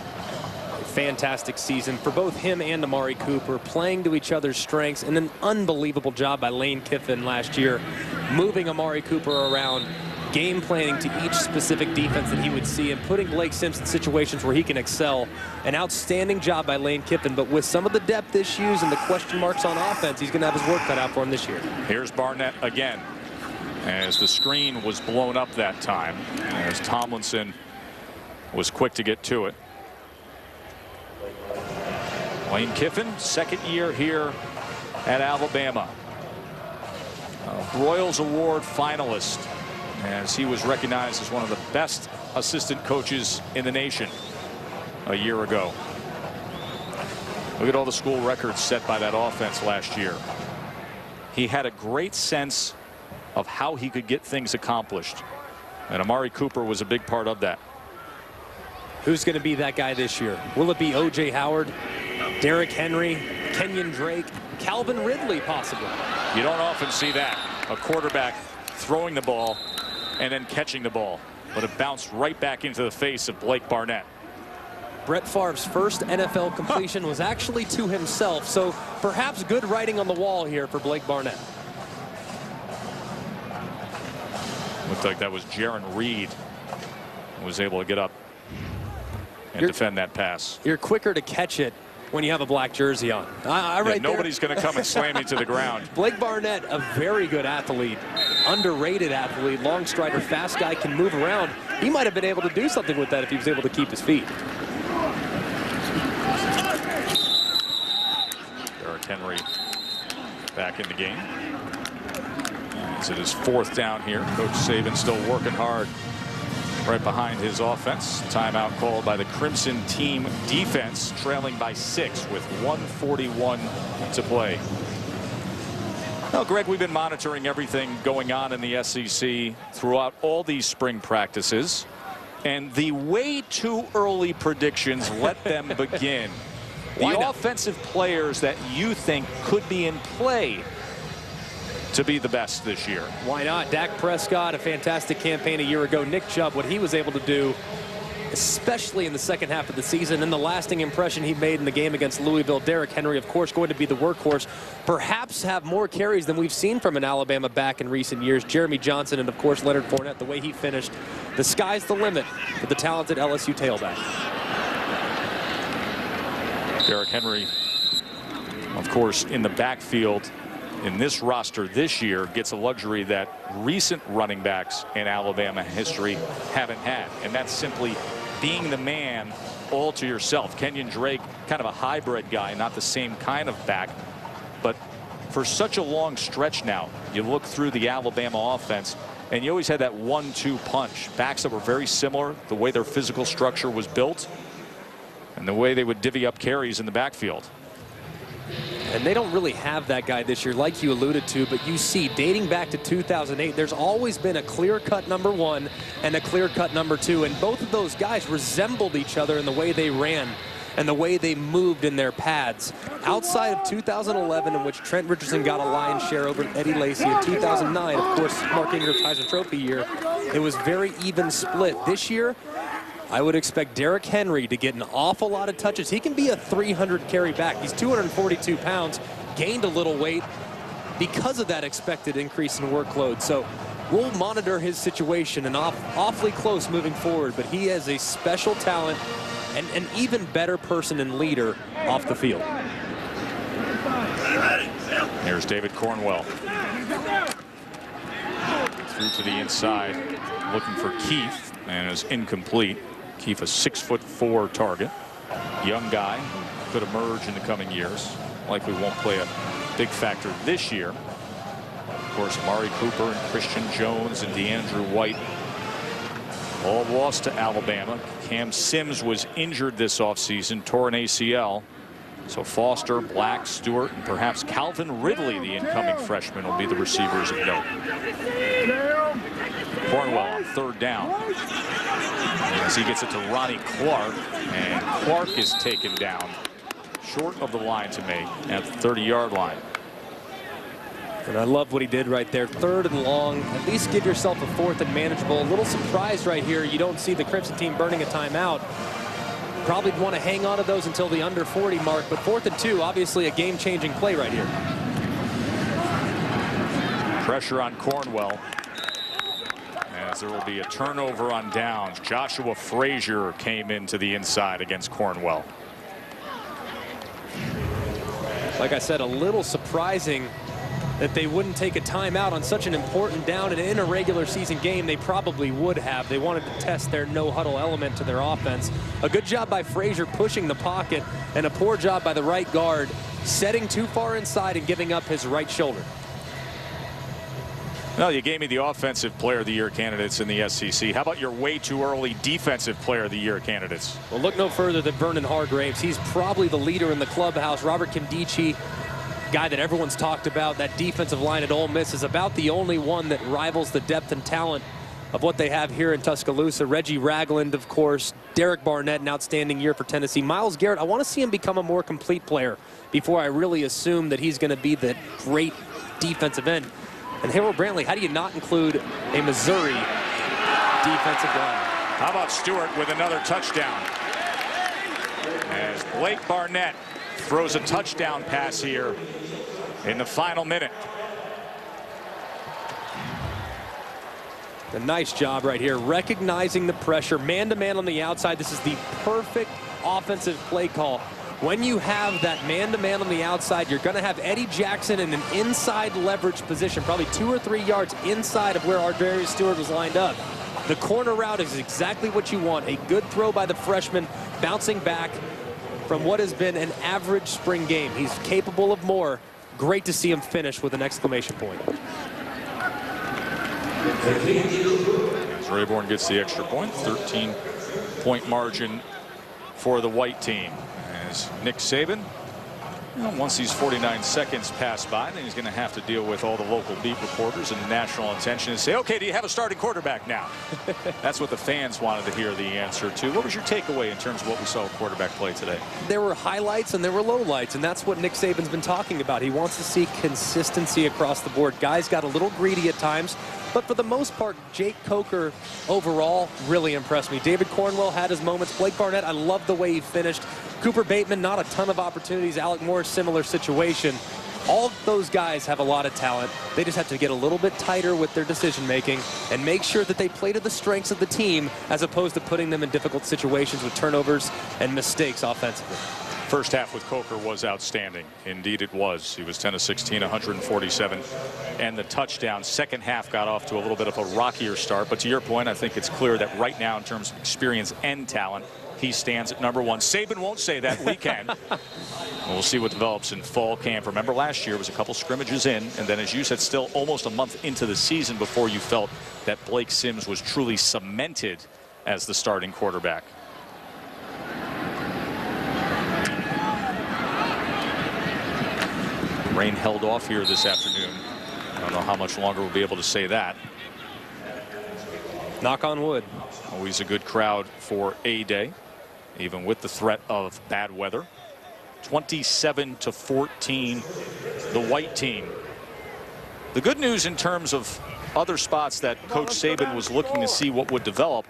Fantastic season for both him and Amari Cooper, playing to each other's strengths, and an unbelievable job by Lane Kiffin last year, moving Amari Cooper around, game planning to each specific defense that he would see, and putting Blake Sims in situations where he can excel. An outstanding job by Lane Kiffin, but with some of the depth issues and the question marks on offense, he's going to have his work cut out for him this year. Here's Barnett again, as the screen was blown up that time, as Tomlinson was quick to get to it. Lane Kiffin, second year here at Alabama. Broyles Award finalist, as he was recognized as one of the best assistant coaches in the nation a year ago. Look at all the school records set by that offense last year. He had a great sense of how he could get things accomplished, and Amari Cooper was a big part of that. Who's going to be that guy this year? Will it be O.J. Howard, Derrick Henry, Kenyon Drake, Calvin Ridley possibly? You don't often see that. A quarterback throwing the ball and then catching the ball, but it bounced right back into the face of Blake Barnett. Brett Favre's first NFL completion was actually to himself, so perhaps good writing on the wall here for Blake Barnett. Looked like that was Jaron Reed who was able to get up and defend that pass. You're quicker to catch it when you have a black jersey on. Nobody's going to come and slam you to the ground. Blake Barnett, a very good athlete, underrated athlete, long strider, fast guy, can move around. He might have been able to do something with that if he was able to keep his feet. Derrick Henry back in the game. As it is 4th down here. Coach Saban still working hard right behind his offense. Timeout called by the Crimson team defense, trailing by 6 with 1:41 to play. Well, Greg, we've been monitoring everything going on in the SEC throughout all these spring practices, and the way too early predictions let them begin. The offensive players that you think could be in play to be the best this year. Why not? Dak Prescott, a fantastic campaign a year ago. Nick Chubb, what he was able to do, especially in the second half of the season, and the lasting impression he made in the game against Louisville. Derrick Henry, of course, going to be the workhorse. Perhaps have more carries than we've seen from an Alabama back in recent years. Jeremy Johnson and, of course, Leonard Fournette, the way he finished. The sky's the limit for the talented LSU tailback. Derrick Henry, of course, in the backfield in this roster this year, gets a luxury that recent running backs in Alabama history haven't had, and that's simply being the man all to yourself. Kenyon Drake, kind of a hybrid guy, not the same kind of back, but for such a long stretch now, you look through the Alabama offense and you always had that 1-2 punch. Backs that were very similar, the way their physical structure was built and the way they would divvy up carries in the backfield. And they don't really have that guy this year, like you alluded to, but you see, dating back to 2008, there's always been a clear-cut number 1 and a clear-cut number 2, and both of those guys resembled each other in the way they ran. and the way they moved in their pads. Outside of 2011, in which Trent Richardson got a lion's share over Eddie Lacy, in 2009, of course, Mark Ingram's Heisman Trophy year, it was very even split. This year, I would expect Derrick Henry to get an awful lot of touches. He can be a 300 carry back. He's 242 pounds, gained a little weight because of that expected increase in workload. So we'll monitor his situation and awfully close moving forward, but he has a special talent and an even better person and leader off the field. Here's David Cornwell. Through to the inside, looking for Keith, and is incomplete. Keith, a 6'4" target. Young guy who could emerge in the coming years. Likely won't play a big factor this year. Of course, Amari Cooper and Christian Jones and DeAndrew White all lost to Alabama. Cam Sims was injured this offseason, tore an ACL. So Foster, Black, Stewart, and perhaps Calvin Ridley, the incoming freshman, will be the receivers of note. Cornwell on 3rd down as he gets it to Ronnie Clark, and Clark is taken down short of the line to make at the 30-yard line. And I love what he did right there. 3rd and long. At least give yourself a 4th and manageable. A little surprised right here. You don't see the Crimson team burning a timeout. Probably want to hang on to those until the under 40 mark. But 4th and 2, obviously a game-changing play right here. Pressure on Cornwell, as there will be a turnover on downs. Joshua Frazier came into the inside against Cornwell. Like I said, a little surprising that they wouldn't take a timeout on such an important down, and in a regular season game they probably would have. They wanted to test their no huddle element to their offense. A good job by Frazier pushing the pocket, and a poor job by the right guard setting too far inside and giving up his right shoulder. Well, you gave me the Offensive Player of the Year candidates in the SEC. How about your way too early Defensive Player of the Year candidates? Well, look no further than Vernon Hargraves. He's probably the leader in the clubhouse. Robert Kimdichie, guy that everyone's talked about. That defensive line at Ole Miss is about the only one that rivals the depth and talent of what they have here in Tuscaloosa. Reggie Ragland, of course. Derek Barnett, an outstanding year for Tennessee. Myles Garrett, I want to see him become a more complete player before I really assume that he's going to be the great defensive end. And Harold Brantley, how do you not include a Missouri defensive line? How about Stewart with another touchdown? As Blake Barnett throws a touchdown pass here in the final minute. A nice job right here, recognizing the pressure, man-to-man on the outside. This is the perfect offensive play call. When you have that man-to-man on the outside, you're going to have Eddie Jackson in an inside leverage position, probably 2 or 3 yards inside of where Ardarius Stewart was lined up. The corner route is exactly what you want. A good throw by the freshman, bouncing back from what has been an average spring game. He's capable of more. Great to see him finish with an exclamation point. As Rayborn gets the extra point, 13-point margin for the white team. As Nick Saban, once these 49 seconds pass by, then he's going to have to deal with all the local beat reporters and the national attention and say, okay, do you have a starting quarterback now? That's what the fans wanted to hear the answer to. What was your takeaway in terms of what we saw quarterback play today? There were highlights and there were lowlights, and that's what Nick Saban's been talking about. He wants to see consistency across the board. Guys got a little greedy at times, but for the most part, Jake Coker overall really impressed me. David Cornwell had his moments. Blake Barnett, I love the way he finished. Cooper Bateman, not a ton of opportunities. Alec Moore, similar situation. All those guys have a lot of talent. They just have to get a little bit tighter with their decision making and make sure that they play to the strengths of the team as opposed to putting them in difficult situations with turnovers and mistakes offensively. First half with Coker was outstanding. Indeed it was. He was 10 of 16, 147, and the touchdown. Second half got off to a little bit of a rockier start, but to your point, I think it's clear that right now in terms of experience and talent, he stands at number one. Saban won't say that. We can. We'll see what develops in fall camp. Remember last year was a couple scrimmages in, and then as you said, still almost a month into the season before you felt that Blake Sims was truly cemented as the starting quarterback. Rain held off here this afternoon. I don't know how much longer we'll be able to say that. Knock on wood. Always a good crowd for A-Day. even with the threat of bad weather. 27-14, the white team. The good news in terms of other spots that Coach Saban was looking to see what would develop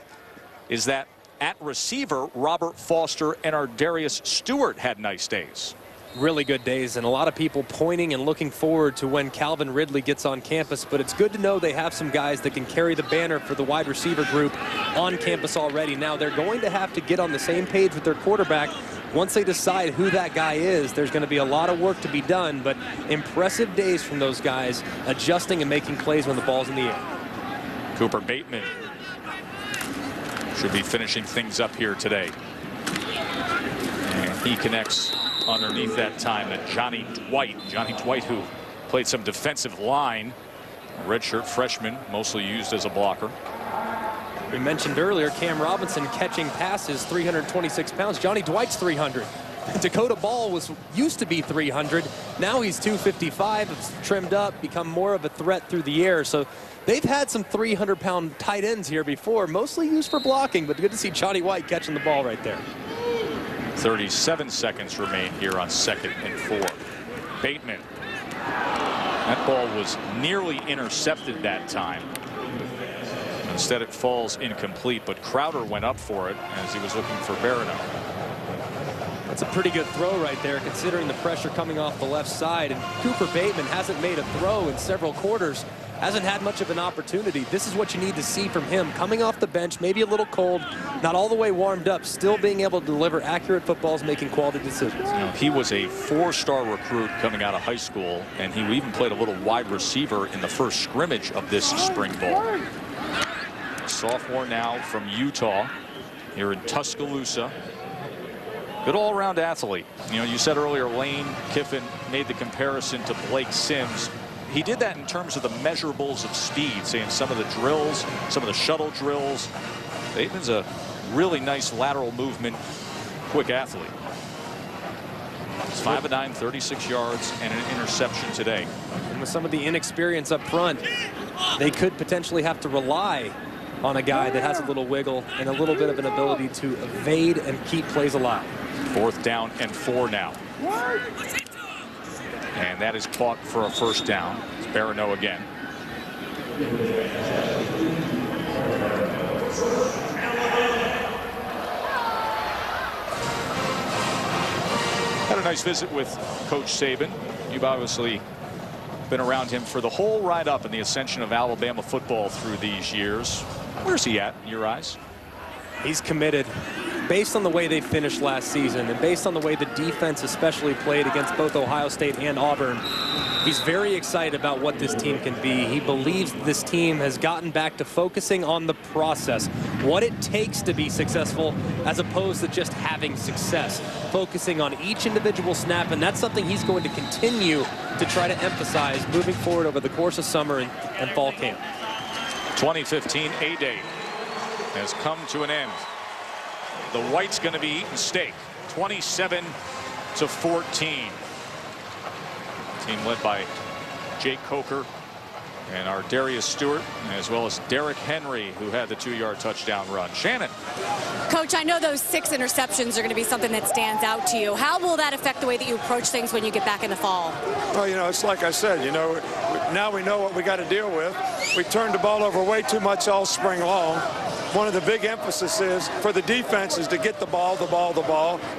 is that at receiver, Robert Foster and Ardarius Stewart had nice days. Really good days, and a lot of people pointing and looking forward to when Calvin Ridley gets on campus, but it's good to know they have some guys that can carry the banner for the wide receiver group on campus already. Now they're going to have to get on the same page with their quarterback. Once they decide who that guy is, there's going to be a lot of work to be done, but impressive days from those guys adjusting and making plays when the ball's in the air. Cooper Bateman should be finishing things up here today. And he connects underneath that time to Johnny Dwight. Johnny Dwight, who played some defensive line, redshirt freshman, mostly used as a blocker. We mentioned earlier Cam Robinson catching passes, 326 pounds. Johnny Dwight's 300. Dakota Ball used to be 300. Now he's 255. It's trimmed up, become more of a threat through the air. So they've had some 300-pound tight ends here before, mostly used for blocking, but good to see Johnny White catching the ball right there. 37 seconds remain here on 2nd and 4. Bateman. That ball was nearly intercepted that time. Instead, it falls incomplete, but Crowder went up for it as he was looking for Barano. That's a pretty good throw right there, considering the pressure coming off the left side. And Cooper Bateman hasn't made a throw in several quarters, hasn't had much of an opportunity. This is what you need to see from him, coming off the bench, maybe a little cold, not all the way warmed up, still being able to deliver accurate footballs, making quality decisions. You know, he was a 4-star recruit coming out of high school, and he even played a little wide receiver in the first scrimmage of this spring ball. Sophomore now from Utah here in Tuscaloosa. Good all-around athlete. You know, you said earlier Lane Kiffin made the comparison to Blake Sims. He did that in terms of the measurables of speed, saying some of the drills, some of the shuttle drills. Bateman's a really nice lateral movement, quick athlete. He's 5'9", 36 yards, and an interception today. And with some of the inexperience up front, they could potentially have to rely on a guy that has a little wiggle and a little bit of an ability to evade and keep plays alive. 4th down and 4 now. And that is caught for a first down. It's Barano again. Had a nice visit with Coach Saban. You've obviously been around him for the whole ride up in the ascension of Alabama football through these years. Where's he at in your eyes? He's committed. Based on the way they finished last season and based on the way the defense especially played against both Ohio State and Auburn, he's very excited about what this team can be. He believes this team has gotten back to focusing on the process, what it takes to be successful, as opposed to just having success, focusing on each individual snap, and that's something he's going to continue to try to emphasize moving forward over the course of summer and fall camp. 2015 A-Day has come to an end. The White's going to be eating steak, 27-14. Team led by Jake Coker and Ardarius Stewart, as well as Derrick Henry, who had the 2-yard touchdown run. Shannon. Coach, I know those 6 interceptions are going to be something that stands out to you. How will that affect the way that you approach things when you get back in the fall? Well, you know, it's like I said, you know, now we know what we got to deal with. We turned the ball over way too much all spring long. One of the big emphasis is for the defense is to get the ball,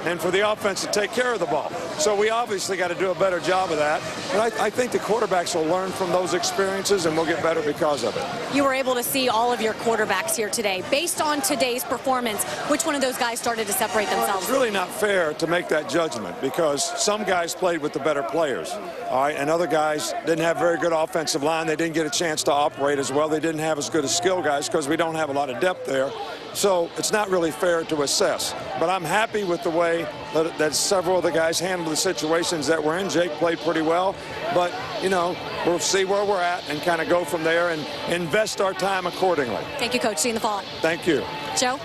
and for the offense to take care of the ball. So we obviously got to do a better job of that. And I think the quarterbacks will learn from those experiences, and we'll get better because of it. You were able to see all of your quarterbacks here today. Based on today's performance, which one of those guys started to separate themselves? Well, it's really not fair to make that judgment because some guys played with the better players, all right, and other guys didn't have very good offensive line. They didn't get a chance to operate as well. They didn't have as good as skill guys because we don't have a lot of depth there. So it's not really fair to assess. But I'm happy with the way that several of the guys handled the situations that we're in. Jake played pretty well. But, you know, we'll see where we're at and kind of go from there and invest our time accordingly. Thank you, Coach. See you in the fall. Thank you. Joe?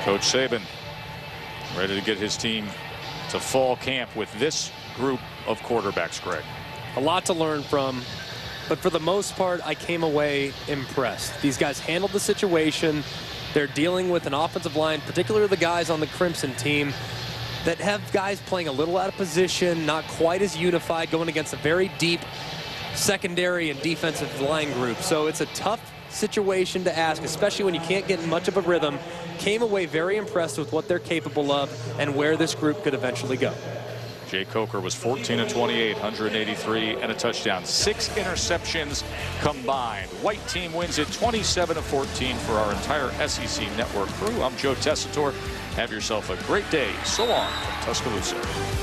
Coach Saban ready to get his team to fall camp with this group of quarterbacks, Greg. A lot to learn from, but for the most part, I came away impressed. These guys handled the situation. They're dealing with an offensive line, particularly the guys on the Crimson team, that have guys playing a little out of position, not quite as unified, going against a very deep secondary and defensive line group. So it's a tough situation to ask, especially when you can't get in much of a rhythm. Came away very impressed with what they're capable of and where this group could eventually go. Jay Coker was 14 of 28, 183 and a touchdown. 6 interceptions combined. White team wins it 27 of 14 for our entire SEC network crew. I'm Joe Tessitore. Have yourself a great day. So long from Tuscaloosa.